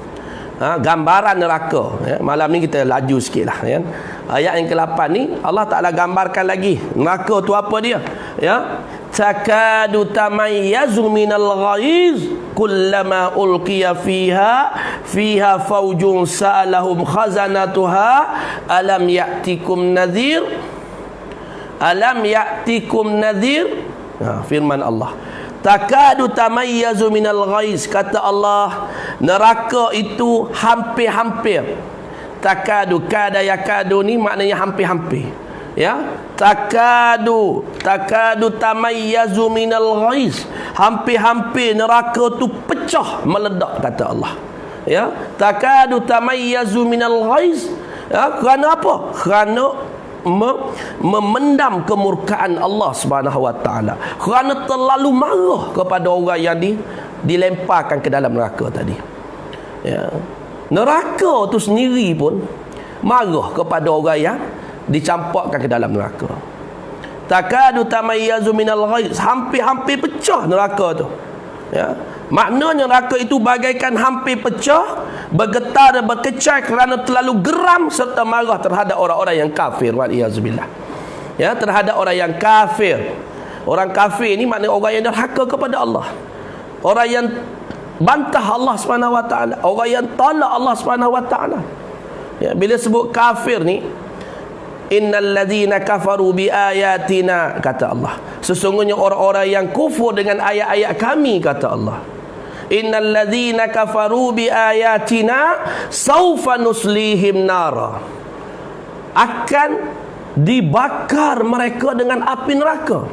Speaker 1: Gambaran neraka, ya. Malam ni kita laju sikit lah, ya. Ayat yang ke-8 ni Allah Ta'ala gambarkan lagi neraka tu apa dia, ya. Takadu tamayyazu minal ghaiz kullama ulqiya fiha faujun sa'alahum khazanatuha alam ya'tikum nadhir. Firman Allah, takadu tamayyazu minal ghaiz, kata Allah, neraka itu hampir-hampir. Takadu, kada yakadu ni maknanya hampir-hampir. Ya, takadu tamayyazu minal ghaiz, hampir-hampir neraka tu pecah, meledak, kata Allah. Ya, takadu tamayyazu minal ghaiz. Ya, kerana apa? Kerana memendam kemurkaan Allah Subhanahu wa taala, kerana terlalu marah kepada orang yang dilemparkan ke dalam neraka tadi. Ya, neraka tu sendiri pun marah kepada orang yang dicampakkan ke dalam neraka. Takadu tamayyazu minal ghaiz, hampir-hampir pecah neraka tu. Ya, maknanya neraka itu bagaikan hampir pecah, bergetar dan berkecai kerana terlalu geram serta marah terhadap orang-orang yang kafir, wal iyazubillah. Ya, terhadap orang yang kafir. Orang kafir ni maknanya orang yang derhaka kepada Allah, orang yang bantah Allah Subhanahu wa taala, orang yang tolak Allah Subhanahu wa taala. Ya, bila sebut kafir ni, innal ladzina kafaru bi ayatina, kata Allah, sesungguhnya orang-orang yang kufur dengan ayat-ayat kami, kata Allah. Innal ladzina kafaru bi ayatina saufa nuslihim nara, akan dibakar mereka dengan api neraka.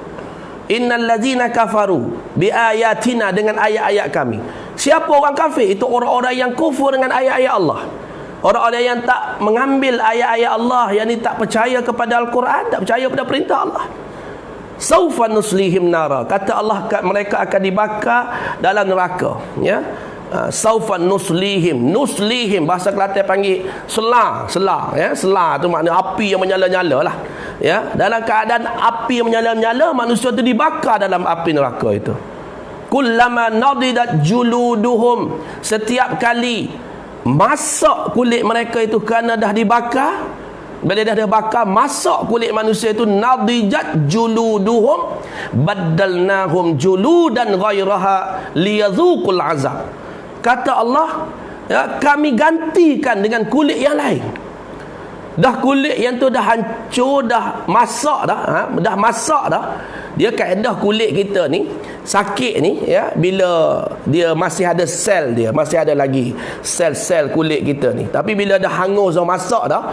Speaker 1: Innal ladzina kafaru bi ayatina, dengan ayat-ayat kami. Siapa orang kafir? Itu orang-orang yang kufur dengan ayat-ayat Allah. Orang-orang yang tak mengambil ayat-ayat Allah, yang ni tak percaya kepada Al-Quran, tak percaya pada perintah Allah. Saufa nuslihim nara, kata Allah, mereka akan dibakar dalam neraka. Ya, Saufa nuslihim bahasa Kelantan panggil selar ya. Selar tu makna api yang menyala-nyala lah ya. Dalam keadaan api yang menyala-nyala, manusia tu dibakar dalam api neraka itu. Kullama nadidat juluduhum, setiap kali masak kulit mereka itu kerana dah dibakar, bila dah dibakar masak kulit manusia itu, nadijat juluduhum baddalnahum juludan ghairaha liyadhuqul azab. Kata Allah, ya, kami gantikan dengan kulit yang lain. Dah kulit yang tu dah hancur, dah masak dah, dah masak dah. Dia kaedah kulit kita ni sakit ni ya, bila dia masih ada sel, dia masih ada lagi sel-sel kulit kita ni. Tapi bila dah hangus dah masak dah,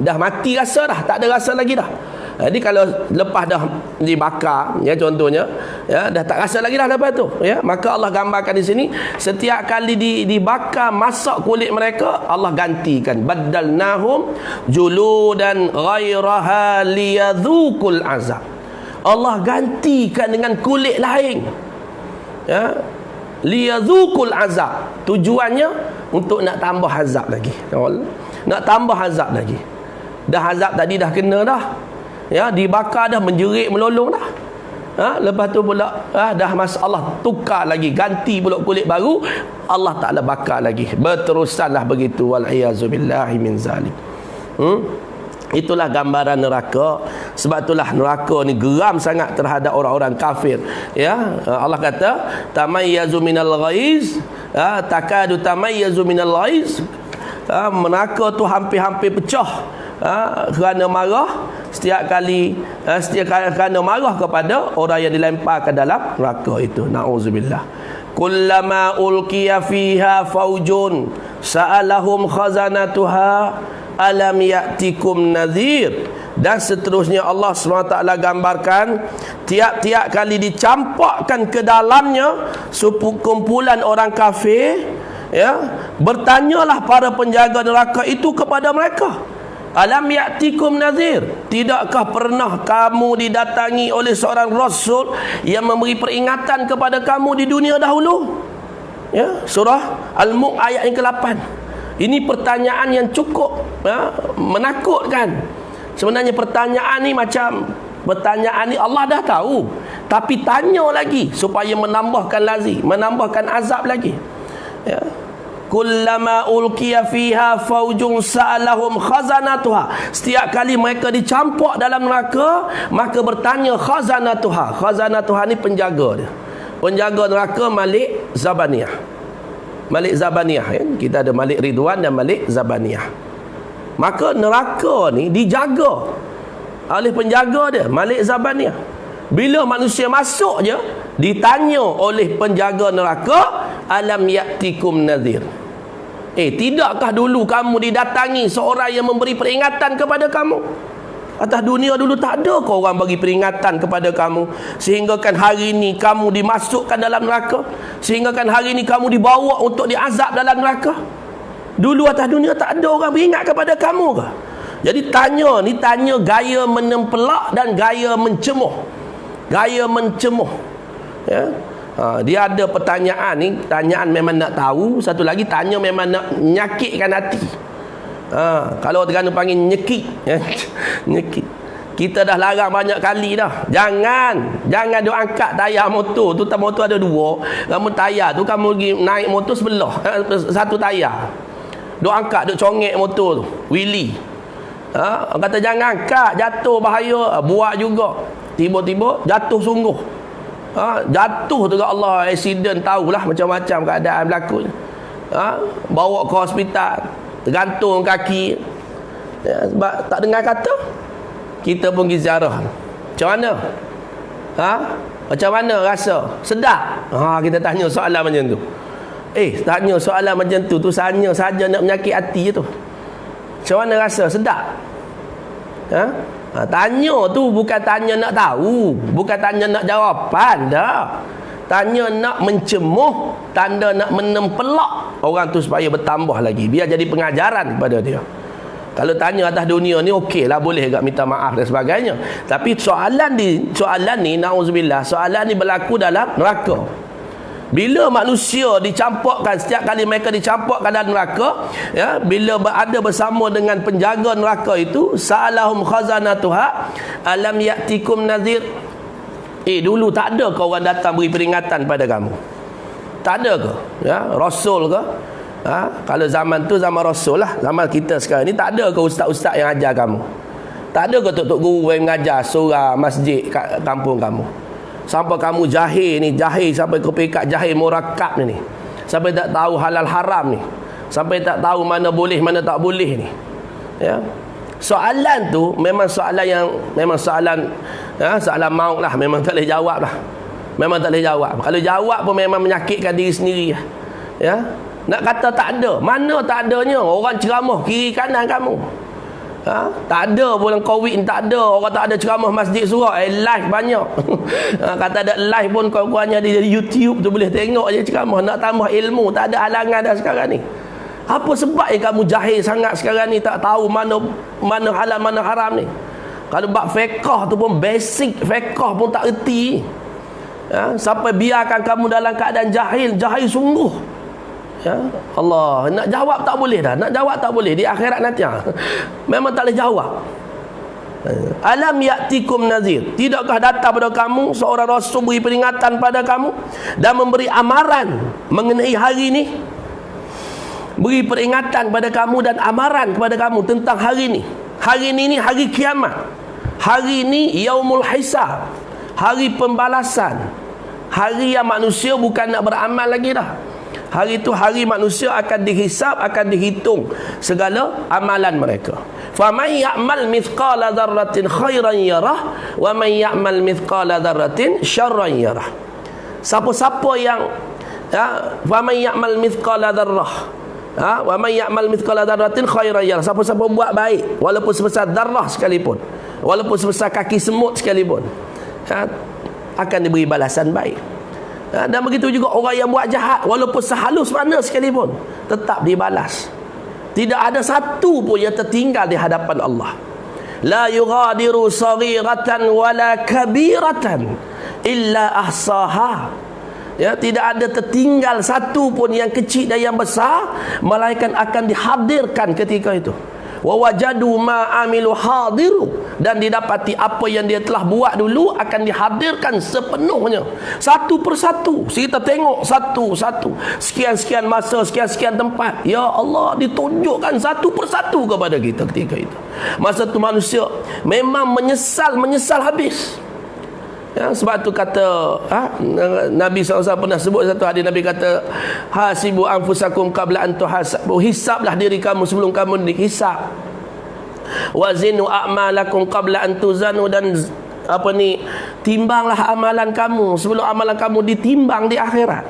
Speaker 1: dah mati rasa dah, tak ada rasa lagi dah. Jadi kalau lepas dah dibakar ya, contohnya ya, dah tak rasa lagi dah lepas tu ya, maka Allah gambarkan di sini setiap kali dibakar masak kulit mereka, Allah gantikan baddalnahum juludan ghairaha liyadhuqul azab. Allah gantikan dengan kulit lain ya, liyadhuqul azab. Tujuannya untuk nak tambah azab lagi, nak tambah azab lagi. Dah azab tadi dah kena dah ya, dibakar dah, menjerit melolong dah. Lepas tu pula dah Allah tukar lagi, ganti pula kulit baru, Allah Ta'ala bakar lagi. Berterusanlah begitu, wal-iyazubillahi min zalim. Itulah gambaran neraka. Sebab itulah neraka ni geram sangat terhadap orang-orang kafir ya. Allah kata tamayyazu minal ghaiz, takadu tamayyazu minal ghaiz. Neraka tu hampir-hampir pecah kerana marah setiap kali kerana marah kepada orang yang dilempar ke dalam neraka itu. Nauzubillah. Kullama ulqiya fiha faujun sa'alahum khazanatuha alam ya'tikum nadhir. Dan seterusnya Allah SWT gambarkan tiap-tiap kali dicampakkan ke dalamnya sekumpulan orang kafir ya, bertanyalah para penjaga neraka itu kepada mereka, alam ya'tikum nadhir, tidakkah pernah kamu didatangi oleh seorang rasul yang memberi peringatan kepada kamu di dunia dahulu ya. Surah Al-Mulk ayat yang ke-8. Ini pertanyaan yang cukup ya, menakutkan. Sebenarnya pertanyaan ni macam pertanyaan ni Allah dah tahu, tapi tanya lagi supaya menambahkan azab lagi ya. Kullama ulqiya fiha faujun sa'alahum khazanatuha, setiap kali mereka dicampak dalam neraka, maka bertanya khazanatuha. Khazanatuha ni penjaga dia, penjaga neraka, Malik Zabaniyah. Malik Zabaniyah ya? Kita ada Malik Ridwan dan Malik Zabaniyah. Maka neraka ni dijaga oleh penjaga dia, Malik Zabaniyah. Bila manusia masuk je, ditanya oleh penjaga neraka, alam ya'tikum nadhir, tidakkah dulu kamu didatangi seorang yang memberi peringatan kepada kamu? Atas dunia dulu tak ada ke orang bagi peringatan kepada kamu, sehingga kan hari ini kamu dimasukkan dalam neraka, sehingga kan hari ini kamu dibawa untuk diazab dalam neraka? Dulu atas dunia tak ada orang beringat kepada kamu ke? Jadi tanya ni, tanya gaya menempelak dan gaya mencemuh. Gaya mencemuh ya. Dia ada pertanyaan ni, tanyaan memang nak tahu, satu lagi tanya memang nak menyakitkan hati. Kalau Terengganu panggil nyekik ya. Nyekik. Kita dah larang banyak kali dah. Jangan duk angkat tayar motor tu. Motor ada dua. Kamu tayar tu kamu pergi naik motor sebelah, satu tayar. Duk angkat, duk congek motor tu, wheelie. Orang kata jangan angkat, jatuh bahaya. Buat juga, tiba-tiba jatuh sungguh. Jatuh tu kat Allah, accident, tahulah macam-macam keadaan berlaku. Bawa ke hospital, tergantung kaki ya, sebab tak dengar kata. Kita pun pergi ziarah, macam mana? Macam mana rasa? Sedap? Kita tanya soalan macam tu. Tanya soalan macam tu hanya saja nak menyakit hati je tu. Macam mana rasa? Sedap? Tanya tu bukan tanya nak tahu, bukan tanya nak jawapan dah. Tanya nak mencemuh, tanda nak menempelak orang tu supaya bertambah lagi, biar jadi pengajaran kepada dia. Kalau tanya atas dunia ni okey lah, boleh agak minta maaf dan sebagainya. Tapi soalan ni nauzubillah, soalan ni berlaku dalam neraka. Bila manusia dicampakkan, setiap kali mereka dicampakkan dalam neraka, ya, bila berada bersama dengan penjaga neraka itu, sa'alahum khazanatuha alam ya'tikum nadhir. Dulu tak ada ke orang datang beri peringatan pada kamu? Tak ada ke? Ya, Rasul ke? Kalau zaman tu zaman Rasul lah. Zaman kita sekarang ni tak ada ke ustaz-ustaz yang ajar kamu? Tak ada ke tok-tok guru yang mengajar surah masjid kat kampung kamu? Sampai kamu jahil ni, jahil sampai ke pekat jahil murakab ni. Sampai tak tahu halal haram ni. Sampai tak tahu mana boleh, mana tak boleh ni. Ya. Soalan tu memang soalan yang soalan maut lah, memang tak boleh jawab lah. Memang tak boleh jawab. Kalau jawab pun memang menyakitkan diri sendiri. Ya. Nak kata tak ada, mana tak adanya? Orang ceramah kiri kanan kamu. Tak ada pun COVID, tak ada orang, tak ada ceramah masjid surah, live banyak. Kata ada live pun kurang-kurangnya di YouTube tu boleh tengok je ceramah. Nak tambah ilmu tak ada halangan dah sekarang ni. Apa sebab yang kamu jahil sangat sekarang ni, tak tahu mana halal mana haram ni? Kalau bab fiqh tu pun basic fiqh pun tak erti. Sampai biarkan kamu dalam keadaan jahil sungguh. Ya, Allah, nak jawab tak boleh dah. Nak jawab tak boleh di akhirat nanti. Memang tak boleh jawab. Alam ya'tikum nazir. Tidakkah datang pada kamu seorang rasul beri peringatan pada kamu dan memberi amaran mengenai hari ini? Beri peringatan pada kamu dan amaran kepada kamu tentang hari ini. Hari ini hari kiamat. Hari ini yaumul hisab. Hari pembalasan. Hari yang manusia bukan nak beramal lagi dah. Hari itu hari manusia akan dihisab, akan dihitung segala amalan mereka. Faman ya'mal mithqala dzarratin khairan yarah wa man ya'mal mithqala dzarratin syarran yarah. Siapa-siapa yang faman ya'mal mithqala dzarrah wa man ya'mal mithqala dzarratin khairan yarah. Siapa-siapa buat baik walaupun sebesar darah sekalipun, walaupun sebesar kaki semut sekalipun, akan diberi balasan baik. Dan begitu juga orang yang buat jahat walaupun sehalus mana sekalipun tetap dibalas. Tidak ada satu pun yang tertinggal di hadapan Allah. La yughadiru saghiratan wala kabiratan illa ahsaha. Ya, tidak ada tertinggal satu pun yang kecil dan yang besar, melainkan akan dihadirkan ketika itu. Wa wajadu ma amilu hadiru, dan didapati apa yang dia telah buat dulu akan dihadirkan sepenuhnya, satu persatu. Kita tengok satu-satu, sekian-sekian masa, sekian-sekian tempat. Ya Allah, ditunjukkan satu persatu kepada kita ketika itu. Masa tu manusia memang menyesal habis. Ya, sebab tu kata Nabi SAW pernah sebut satu hadis. Nabi kata, hasibu anfusakum qabla an tuhasabu, hisablah diri kamu sebelum kamu dihisab. Wazinu a'malakum qabla an tuzanu, dan timbanglah amalan kamu sebelum amalan kamu ditimbang di akhirat.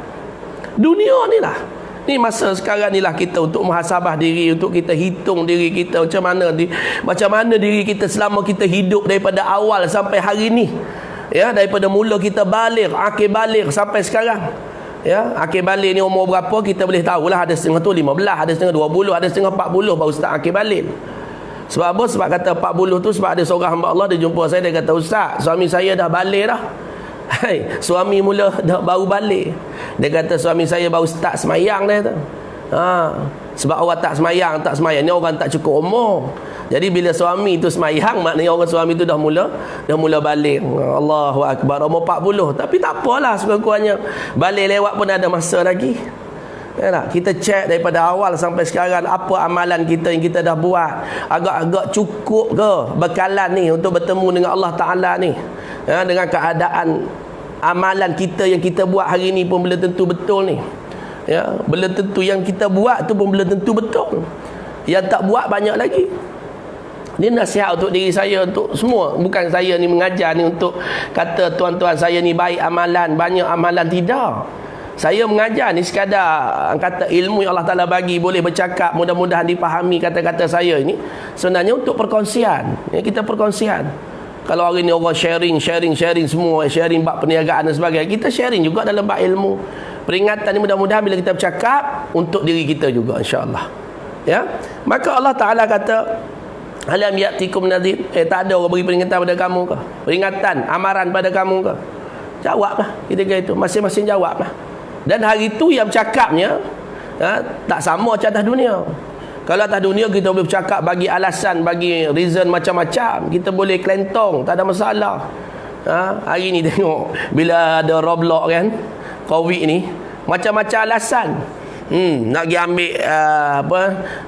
Speaker 1: Dunia ni lah, ni masa sekarang ni lah kita untuk muhasabah diri, untuk kita hitung diri kita macam mana diri kita selama kita hidup daripada awal sampai hari ni. Ya, daripada mula kita balik, akhir balik sampai sekarang. Ya, akhir balik ni umur berapa kita boleh tahulah. Ada setengah tu 15, ada setengah 20, ada setengah 40 baru start akhir balik. Sebab apa? Sebab kata 40 tu sebab ada seorang hamba Allah dia jumpa saya, dia kata, "Ustaz, suami saya dah balik dah." Hai, suami mula dah baru balik. Dia kata suami saya baru start semayang dah tu. Sebab orang tak semayang ni orang tak cukup umur. Jadi bila suami tu semayang, maknanya orang suami tu dah mula balik. Allahu akbar, umur 40. Tapi tak apalah, sekurang-kurangnya balik lewat pun ada masa lagi. Ya tak? Kita cek daripada awal sampai sekarang apa amalan kita yang kita dah buat. Agak-agak cukup ke bekalan ni untuk bertemu dengan Allah Ta'ala ni? Ya, dengan keadaan amalan kita yang kita buat hari ni pun belum tentu betul ni. Ya, belum tentu yang kita buat tu pun belum tentu betul. Yang tak buat banyak lagi. Ini nasihat untuk diri saya, untuk semua. Bukan saya ni mengajar ni untuk kata tuan-tuan saya ni baik amalan, banyak amalan, tidak. Saya mengajar ni sekadar kata ilmu yang Allah Ta'ala bagi, boleh bercakap, mudah-mudahan dipahami kata-kata saya ini. Sebenarnya untuk perkongsian. Ya, kita perkongsian. Kalau hari ni orang sharing semua, sharing bab perniagaan dan sebagainya, kita sharing juga dalam bab ilmu. Peringatan ni mudah-mudahan bila kita bercakap untuk diri kita juga, insya-Allah. Ya. Maka Allah Ta'ala kata, alam ya'tikum nadhir, tak ada orang beri peringatan pada kamu ke? Peringatan, amaran pada kamu ke? Jawablah ketika itu, masing-masing jawablah. Dan hari itu yang bercakapnya tak sama macam atas dunia. Kalau atas dunia kita boleh bercakap bagi alasan, bagi reason macam-macam, kita boleh kelentong, tak ada masalah. Hari ni tengok bila ada Roblox kan, Covid ni, macam-macam alasan. Nak pergi ambil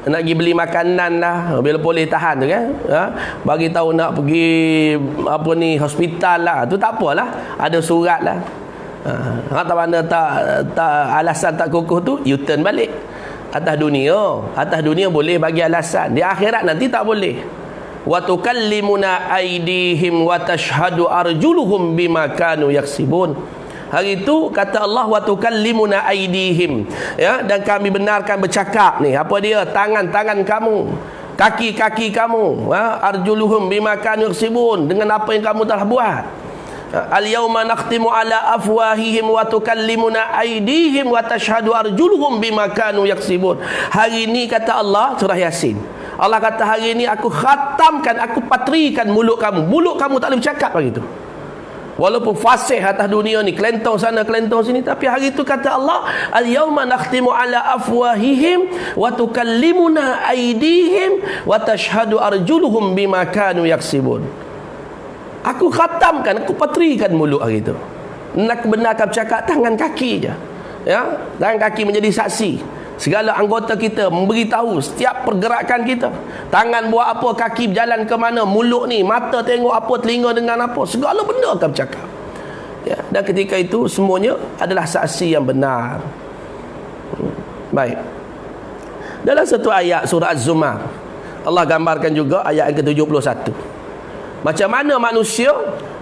Speaker 1: nak pergi beli makanan lah, bila boleh tahan tu kan, bagi tahu nak pergi hospital lah, tu tak apalah, ada surat lah. Tak mana tak alasan tak kukuh tu, U-turn balik. Atas dunia boleh bagi alasan, di akhirat nanti tak boleh. Wa tukallimuna aydihim wa tashhadu arjuluhum bima kanu yaksibun. Hari itu kata Allah, wa tukallimuna aydihim, dan kami benarkan bercakap ni, apa dia, tangan-tangan kamu, kaki-kaki kamu, arjuluhum bima kanu yaksibun, dengan apa yang kamu telah buat. Al-yawma nakhtimu ala afwahihim wa tukallimuna aydihim wa tashhadu arjuluhum bima kanu yaksibun. Hari ini kata Allah, surah Yasin, Allah kata hari ini aku khatamkan, aku patrikan mulut kamu. Mulut kamu tak boleh bercakap begitu. Walaupun fasih atas dunia ni, kelentong sana kelentong sini, tapi hari itu kata Allah, al-yawma nakhtimu ala afwahihim wa tukallimuna aydihim wa tashhadu arjuluhum bima kanu yaksibun. Aku khatamkan, aku patrikan mulut hari itu. Nak benarkan bercakap tangan kaki je. Tangan kaki menjadi saksi. Segala anggota kita memberitahu setiap pergerakan kita. Tangan buat apa, kaki berjalan ke mana, mulut ni, mata tengok apa, telinga dengan apa, segala benda akan bercakap. Dan ketika itu semuanya adalah saksi yang benar. Baik. Dalam satu ayat surah Az-Zumar, Allah gambarkan juga ayat yang ke-71. Macam mana manusia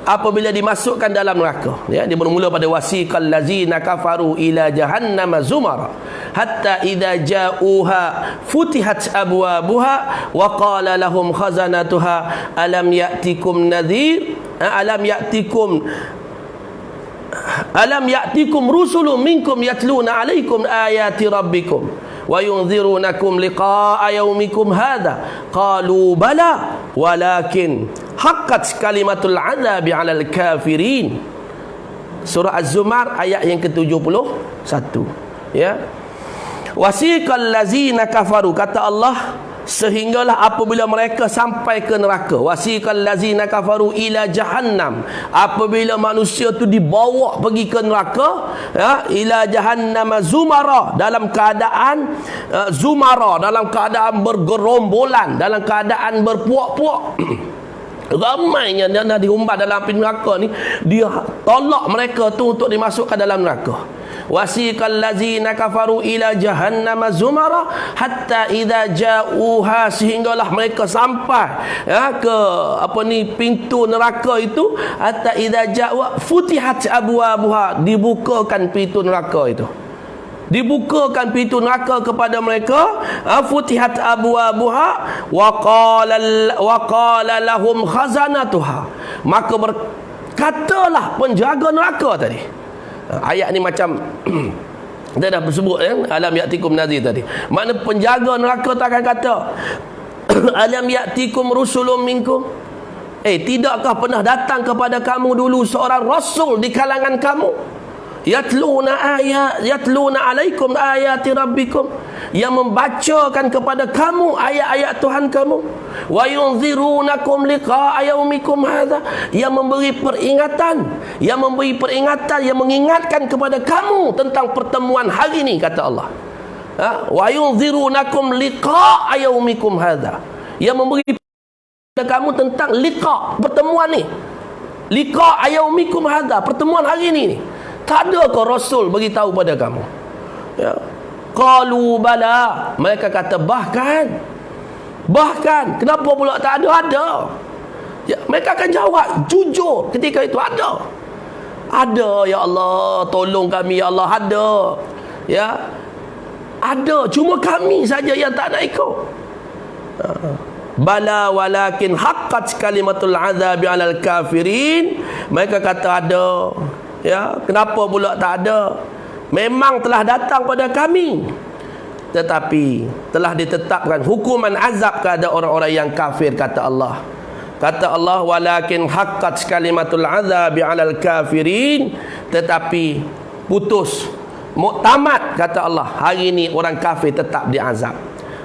Speaker 1: apabila dimasukkan dalam neraka. Dia bermula pada wasiqal ladzina kafaru ila jahannam zumara hatta idza ja'uha futihat abwabuha wa qala lahum khazanatuha alam ya'tikum nadhir alam ya'tikum rusulun minkum yatluna 'alaikum ayati rabbikum wa yunzirunakum liqa'a yaumikum hadha qalu bala walakin haqqat kalimatul 'adzabi 'alal kafirin. Surah Az-Zumar ayat yang ke-71. Wasiqal ladzina kafaru, kata Allah, sehinggalah apabila mereka sampai ke neraka. Wasiqal ladzina kafaru ila jahannam, apabila manusia tu dibawa pergi ke neraka, ila jahannam zumara, dalam keadaan zumara, dalam keadaan bergerombolan, dalam keadaan berpuak-puak. Ramainya yang dihumbat dalam api neraka ni, dia tolak mereka tu untuk dimasukkan dalam neraka. Wasiqal ladzina kafaru ila jahannam zumara hatta idza ja'uha, sehinggalah mereka sampai ke pintu neraka itu. Hatta idza ja'u futihat abwabuha, dibukakan pintu neraka itu. Dibukakan pintu neraka kepada mereka. Futihat abwabuha wa qala lahum khazanatuha, maka berkatalah penjaga neraka tadi. Ayat ni macam dia dah bersebut alam ya'tikum nadhir tadi. Makna penjaga neraka tak akan kata alam ya'tikum rusulun minkum, tidakkah pernah datang kepada kamu dulu seorang rasul di kalangan kamu, yatluna alaikum ayati rabbikum, yang membacakan kepada kamu ayat-ayat Tuhan kamu, wa yunzirunakum liqa'a yaumikum hadza, yang memberi peringatan, yang mengingatkan kepada kamu tentang pertemuan hari ini, kata Allah. Wa yunzirunakum liqa'a yaumikum hadza, yang memberi kepada kamu tentang liqa', pertemuan ni. Liqa'a yaumikum hadza, pertemuan hari ini ni. Tak ada ke Rasul beritahu pada kamu? Qalu bala, mereka kata bahkan, kenapa pula tak ada? Ada. Mereka akan jawab jujur ketika itu, ada, ya Allah, tolong kami ya Allah, ada, cuma kami saja yang tak nak ikut. Bala walakin haqqat kalimatul 'adzabi 'alal kafirin, mereka kata ada. Kenapa pula tak ada? Memang telah datang pada kami, tetapi telah ditetapkan hukuman azab kepada orang-orang yang kafir, kata Allah. Kata Allah, walakin haqqat kalimatul 'adzabi 'alal kafirin, tetapi putus muktamad, kata Allah, hari ini orang kafir tetap diazab.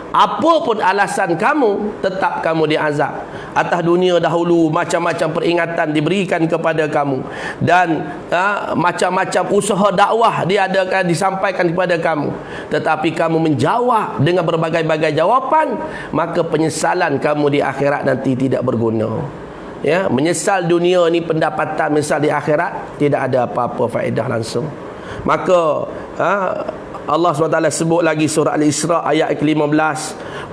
Speaker 1: Apa pun alasan kamu, tetap kamu diazab. Atas dunia dahulu macam-macam peringatan diberikan kepada kamu, dan macam-macam usaha dakwah diadakan, disampaikan kepada kamu, tetapi kamu menjawab dengan berbagai-bagai jawapan, maka penyesalan kamu di akhirat nanti tidak berguna. Ya, menyesal dunia ni pendapatan, menyesal di akhirat tidak ada apa-apa faedah langsung. Maka Allah SWT sebut lagi surah Al-Isra ayat ke-15,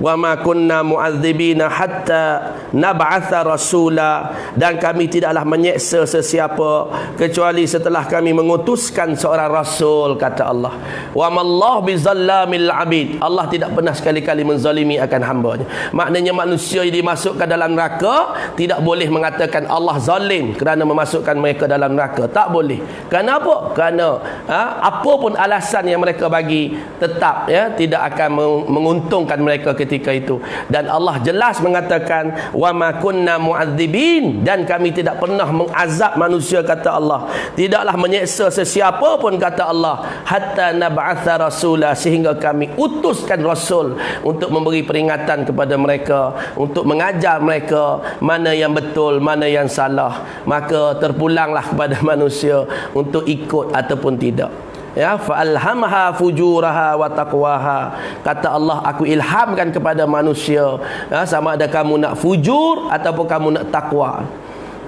Speaker 1: wa ma kunna mu'adzibina hatta nab'atha rasula, dan kami tidaklah menyeksa sesiapa kecuali setelah kami mengutuskan seorang rasul, kata Allah. Wa mallahu bizallamil abid, Allah tidak pernah sekali-kali menzalimi akan hamba-Nya. Maknanya manusia yang dimasukkan dalam neraka tidak boleh mengatakan Allah zalim kerana memasukkan mereka dalam neraka. Tak boleh. Kenapa? Kerana apa pun alasan yang mereka bagi, tetap tidak akan menguntungkan mereka ketika itu. Dan Allah jelas mengatakan wa ma kunna mu'adzibin, dan kami tidak pernah mengazab manusia, kata Allah, tidaklah menyeksa sesiapa pun, kata Allah, hatta nab'atha rasula, sehingga kami utuskan rasul untuk memberi peringatan kepada mereka, untuk mengajar mereka mana yang betul, mana yang salah. Maka terpulanglah kepada manusia untuk ikut ataupun tidak. Ya, fa'alhamha fujuraha wa taqwaha, kata Allah, aku ilhamkan kepada manusia, sama ada kamu nak fujur ataupun kamu nak takwa.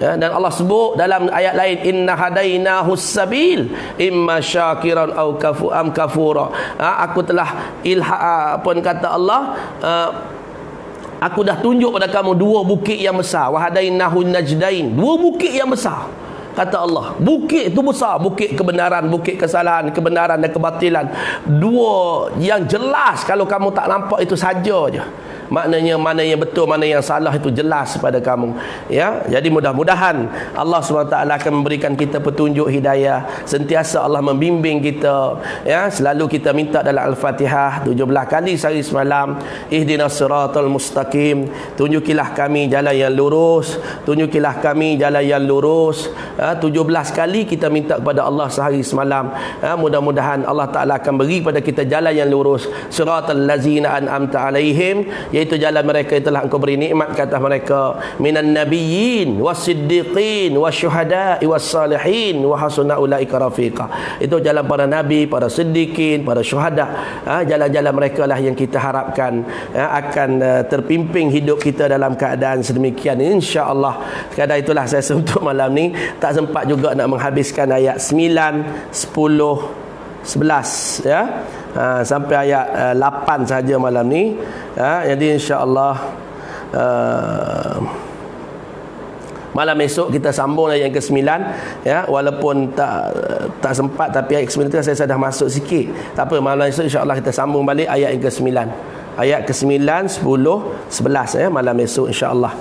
Speaker 1: Dan Allah sebut dalam ayat lain, inna hadainahus sabil imma syakiran au kafura. Aku telah pun kata Allah, aku dah tunjuk pada kamu dua bukit yang besar. Wa hadainahun najdain, dua bukit yang besar, kata Allah. Bukit itu besar, bukit kebenaran, bukit kesalahan, kebenaran dan kebatilan. Dua yang jelas, kalau kamu tak nampak itu saja je. Maknanya mana yang betul, mana yang salah itu jelas pada kamu. Ya, jadi mudah-mudahan Allah SWT akan memberikan kita petunjuk hidayah. Sentiasa Allah membimbing kita. Ya, selalu kita minta dalam Al-Fatihah 17 kali sehari semalam, ihdinas siratal mustaqim, tunjukilah kami jalan yang lurus, tunjukilah kami jalan yang lurus. 17 kali kita minta kepada Allah sehari semalam. Mudah-mudahan Allah Ta'ala akan beri kepada kita jalan yang lurus. Siratal lazina an'amta alaihim, iaitu jalan mereka itulah engkau beri nikmat ke atas mereka, minan nabiyyin wasiddiqin wasyuhada'i wassalihin wa hasuna ulaika rafiqa. Itu jalan para nabi, para siddiqin, para syuhada. Jalan-jalan mereka lah yang kita harapkan akan terpimpin hidup kita dalam keadaan sedemikian, insya-Allah. Sekadar itulah saya untuk malam ni. Tak sempat juga nak menghabiskan ayat 9, 10, 11 ya. Sampai ayat 8 saja malam ni. Jadi insya-Allah malam esok kita sambung ayat yang ke-9 ya, walaupun tak sempat, tapi ayat ke-9 tu saya dah masuk sikit. Tak apa, malam esok insya-Allah kita sambung balik ayat yang ke-9. Ayat ke-9, 10, 11 ya, malam esok insya-Allah.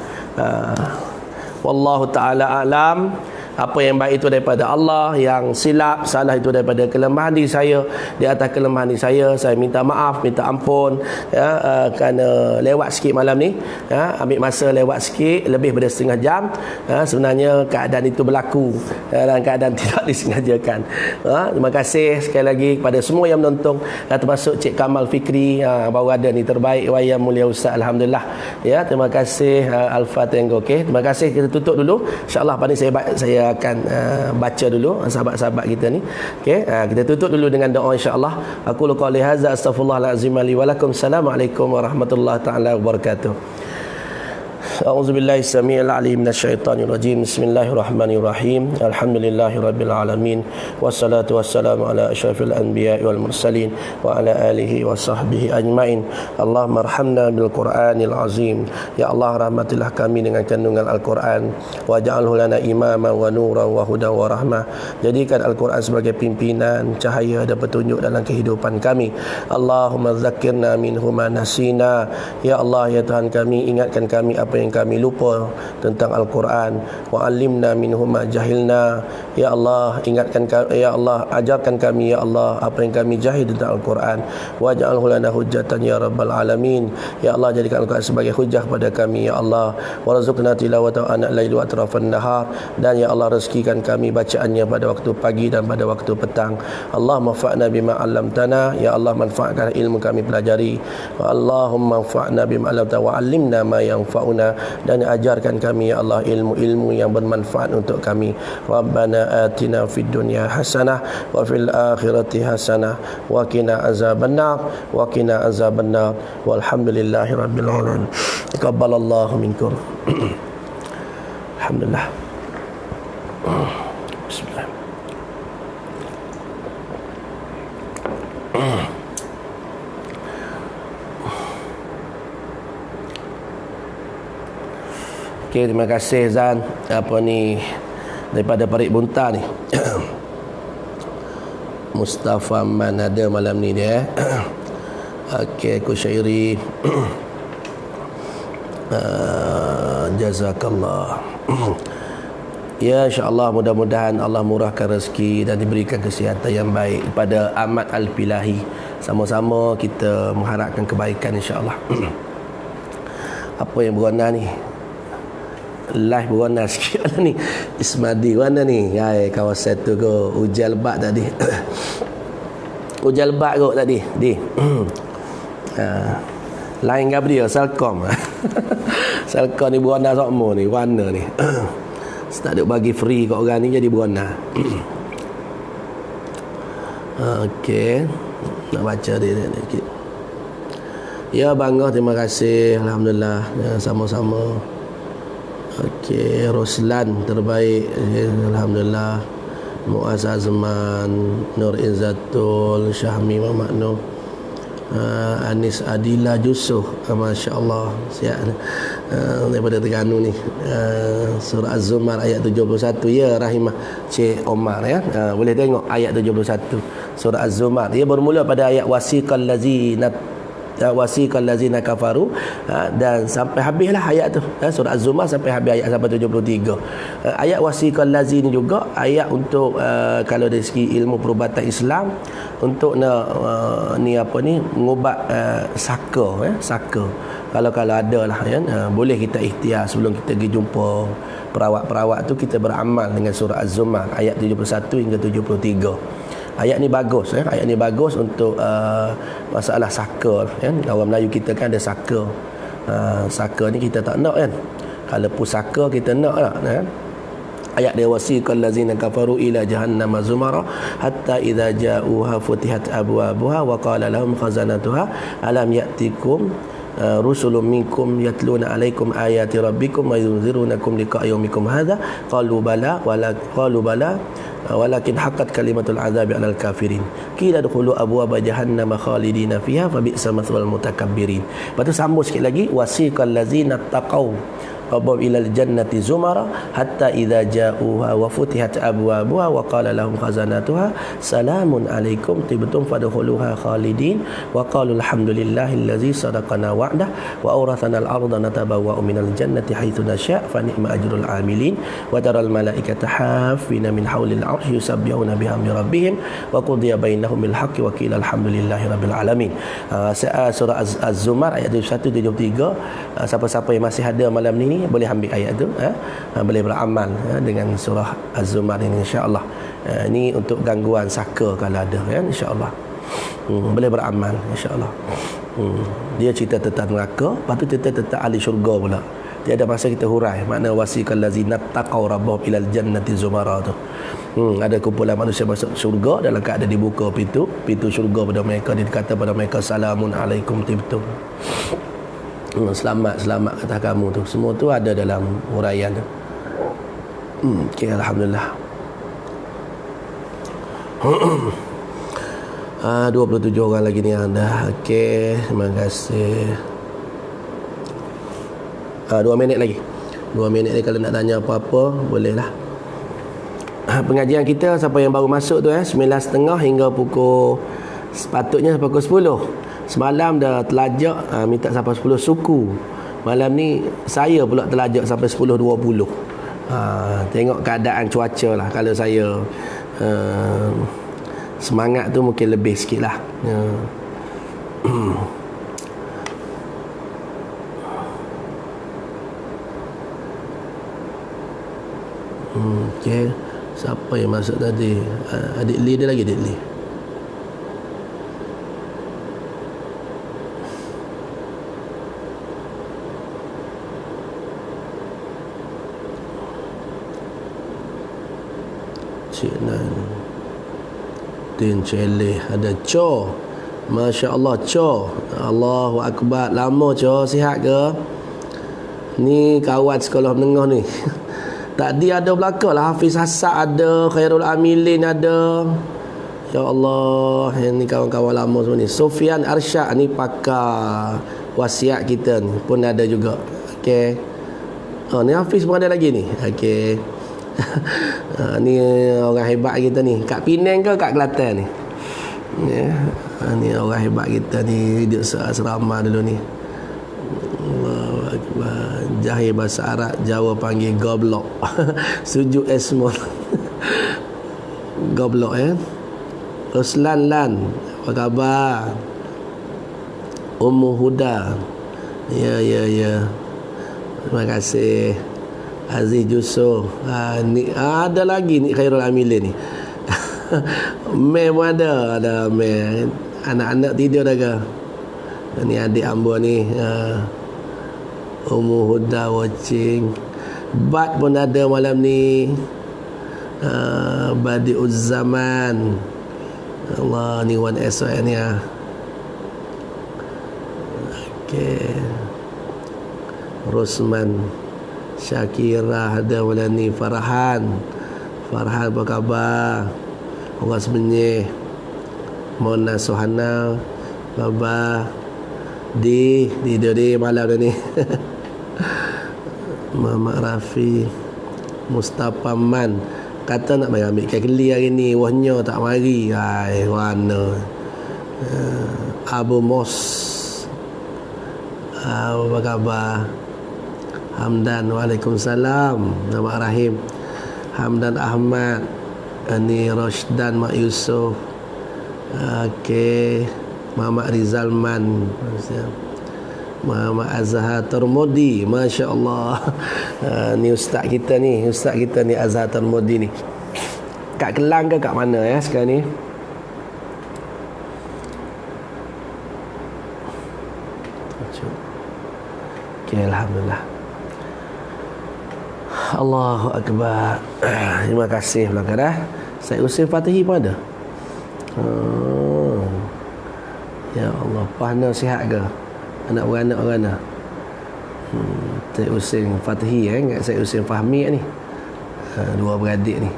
Speaker 1: Wallahu taala alam. Apa yang baik itu daripada Allah, yang silap, salah itu daripada kelemahan diri saya. Di atas kelemahan diri saya minta maaf, minta ampun ya, kerana lewat sikit malam ni ya, ambil masa lewat sikit, lebih daripada setengah jam ya. Sebenarnya keadaan itu berlaku dalam keadaan tidak disengajakan. Terima kasih sekali lagi kepada semua yang menonton, termasuk Cik Kamal Fikri baru ada ni, terbaik wayang mulia Ustaz, alhamdulillah ya. Terima kasih Al-Fatihah. Okey, terima kasih. Kita tutup dulu insya-Allah. Pada saya akan baca dulu sahabat-sahabat kita ni. Okey, kita tutup dulu dengan doa insya-Allah. Aku qouli hadza astaghfirullahalazim li wa lakum. Assalamualaikum warahmatullahi taala wabarakatuh. A'udzubillahi samii'il 'aliim minasyaitonir rajiim. Bismillahirrahmanirrahim. Alhamdulillahirabbil alamin. Wassalatu wassalamu ala asyrafil anbiya'i wal mursalin wa ala alihi wa sahbihi ajmain. Allahumma arhamna bil Qur'anil azim. Ya Allah, rahmatilah kami dengan kandungan Al-Quran. Waj'alhu lana imaman wa nuran wa hudan wa rahmah. Jadikan Al-Quran sebagai pimpinan, cahaya dan petunjuk dalam kehidupan kami. Allahumma dzakkirna minhu ma nasina. Ya Allah, ya Tuhan kami, ingatkan kami apa yang yang kami lupa tentang Al-Quran. Wa 'allimna minhu ma jahilna. Ya Allah, ingatkan kami, ya Allah, ajarkan kami ya Allah apa yang kami jahil tentang Al-Quran. Waj'alhu lana hujjatan ya rabbal alamin. Ya Allah, jadikan Al-Quran sebagai hujjah pada kami ya Allah. Warzuqna tilawatahu ana al-laili wa atrafan nahar. Dan ya Allah, rezekikan kami bacaannya pada waktu pagi dan pada waktu petang. Allah manfa'na bima 'allamtana. Ya Allah, manfaatkan ilmu kami pelajari. Wa Allahumma anfa'na bima 'allamtana wa 'allimna ma yanfa'una. Dan ajarkan kami ya Allah ilmu-ilmu yang bermanfaat untuk kami. Rabbana atina fid dunya hasanah wa fil akhirati hasanah wa qina azabannar wa qina azabannar. Walhamdulillahi rabbil alamin. Taqabbalallahu minkum. Alhamdulillah. Bismillah. Okey, terima kasih Zan. Apa ni daripada Parit Bunta ni. Mustafa Man ada malam ni dia. Okey, aku syairi. Jazakallah. Ya, insya-Allah mudah-mudahan Allah murahkan rezeki dan diberikan kesihatan yang baik kepada Ahmad Al-Pilahi. Sama-sama kita mengharapkan kebaikan insya-Allah. Apa yang berwarna ni? Live berwarna sikit lah ni. Ismadi warna ni. Hai, kawasan tu ko. Hujan lebat tadi. Hujan lebat kot tadi. Di. Lain ke dia? Salcom. Salcom ni berwarna sama ni. Warna ni. Tak ada bagi free kat orang ni jadi berwarna. Okey. Nak baca dia sikit. Ya bangga, terima kasih. Alhamdulillah. Ya, sama-sama. Okey, Roslan terbaik. Alhamdulillah. Muaz Azman, Nur Izzatul, Syahmi Muhammad Nur, Anis Adila Jusuh, masya-Allah. Siap daripada Terengganu ni. Surah Az-Zumar ayat 71. Ya Rahimah Cik Omar ya. Boleh tengok ayat 71 surah Az-Zumar. Dia bermula pada ayat wasiqal ladzina kafaru, dan sampai habislah ayat tu. Surah Az-Zumar sampai habis ayat sampai 73. Ayat wasiqal ladzina juga ayat untuk kalau dari segi ilmu perubatan Islam untuk ni apa ni mengubat saka saka. Kalau ada lah ya, boleh kita ikhtiar sebelum kita pergi jumpa perawat-perawat tu, kita beramal dengan surah Az-Zumar ayat 71 hingga 73. Ayat ni bagus ayat ni bagus untuk masalah saka kan. Orang Melayu kita kan ada saka. Saka ni kita tak nak kan. Kalau pusaka kita nak lah kan. Ayat dia wasiqal ladzina kafaru ila jahannam zumara hatta idza ja'uha futihat abwabuha wa qala lahum khazanatuha alam ya'tikum rusulun minkum yatluna alaikum ayati rabbikum wa yunzirunakum liqa yaumikum hadza qalu bala walakin haqqat kalimatul azabi 'alal kafirin qila dkhulu abwaaba jahannam khalidina fiha fa bi'sa mathwal mutakabbirin. Lepas tu sambung sikit lagi wasiqal ladzina taqaw qabab ilal jannati zumara hatta idza ja'uha wa futihat abwabuha wa qala lahum khazanatuha salamun alaikum tibtum fadkhuluha khalidin wa qalu alhamdulillahillazi sadaqana wa'dah wa awrathana al-ardha natabawwa'u minal jannati haitsu nasha' fa ni'ma ajrul 'amilin wa taral malaikata hafina min hawlil 'arsy yusabbihuna bihamdi rabbihim wa qudiya bainahum bil haqqi wa qila alhamdulillahi rabbil alamin. Surah Az-Zumar ayat 173. Siapa-siapa yang masih ada malam ni boleh ambil ayat tu boleh beramal dengan surah Az-Zumar ini insya-Allah. Ini untuk gangguan saka kalau ada ya insya-Allah. Boleh beramal insya-Allah. Dia cerita tentang neraka, lepas tu cerita tentang ahli syurga pula. Dia ada masa kita hurai makna wasiqal ladzina taqaw rabbahum ilal jannati zumara tu. Ada kumpulan manusia masuk syurga dalam keadaan dibuka pintu syurga pada mereka, dikata pada mereka salamun alaikum tibtum. Selamat kata kamu tu. Semua tu ada dalam huraian tu. Okey, alhamdulillah. 27 orang lagi ni yang dah. Okey, terima kasih. 2 minit lagi. 2 minit ni kalau nak tanya apa-apa bolehlah. Pengajian kita siapa yang baru masuk tu 9.30 hingga pukul sepatutnya pukul 10. Semalam dah telajak minta sampai 10 suku. Malam ni saya pula terlajak sampai 10.20. Tengok keadaan cuaca lah. Kalau saya semangat tu mungkin lebih sikit lah. Okay. Siapa yang masuk tadi? Adik Lee dia lagi, Adik Lee. Cik Nan Tin Celeh, ada Cho. Masya Allah, Cho. Allahu Akbar. Lama Cho, sihat ke? Ni kawan sekolah menengah ni. Tadi ada belakang lah, Hafiz Hasan ada, Khairul Amilin ada. Ya Allah, yang ni kawan-kawan lama semua ni. Sofian Arsyad ni pakar wasiat kita ni pun ada juga. Okey. Ni Hafiz pun ada lagi ni. Okey. Ni orang hebat kita ni. Kat Penang ke kat Kelantan ni? Ya. Ni orang hebat kita ni, hidup serama dulu ni. Allahu Akbar. Jahil bahasa Arab, Jawa panggil goblok. Sujud small. Goblok ya. Ruslan Lan, apa khabar? Ummu Huda. Ya. Terima kasih. Aziz Jusuf. Ni ada lagi ni Khairul Amilin ni. Mem ada mem. Anak-anak tidur dah ke? Ni adik hamba ni. Ummu Huda watching. Bat pun ada malam ni. Badi'uz Zaman. Allah, ni Wan SON ni ya. Okey. Rosman, Syakira ada malam ni. Farhan apa khabar? Orang sebenyih. Mona Sohana, Baba di malam dah ni. Muhammad Rafi, Mustafa Man kata nak mari ambil kekeli hari ni, wahnya tak mari. Hai, mana? Abu Mos, apa khabar? Hamdan, waalaikumsalam. Nama Rahim. Hamdan Ahmad, ni Rosdan Mak Yusuf. Okey. Muhammad Rizal Man, Muhammad Azhar Tarmudi, Masya Allah. Ni ustaz kita ni Azhar Tarmudi ni. Kat Kelang ke kat mana ya sekarang ni? Okay, Alhamdulillah. Allahu Akbar. Terima kasih belakang dah. Saya Husin Fatihi pun ada. Ya Allah, Pahna sihat ke? Anak beranak mana? Saya Husin Fatihi ingat saya Husin Fahmi ni. Dua beradik ni.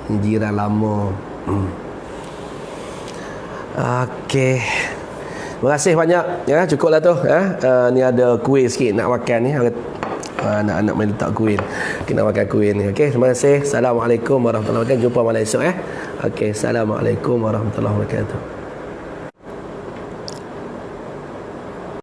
Speaker 1: Ni jiran lama. Okey. Terima kasih banyak ya, cukuplah tu ya. Ni ada kuih sikit nak makan ni. Anak-anak main letak kuih. Kita nak makan kuih ni. Okey, terima kasih. Assalamualaikum warahmatullahi wabarakatuh. Jumpa malam esok ya. Okey, assalamualaikum warahmatullahi wabarakatuh.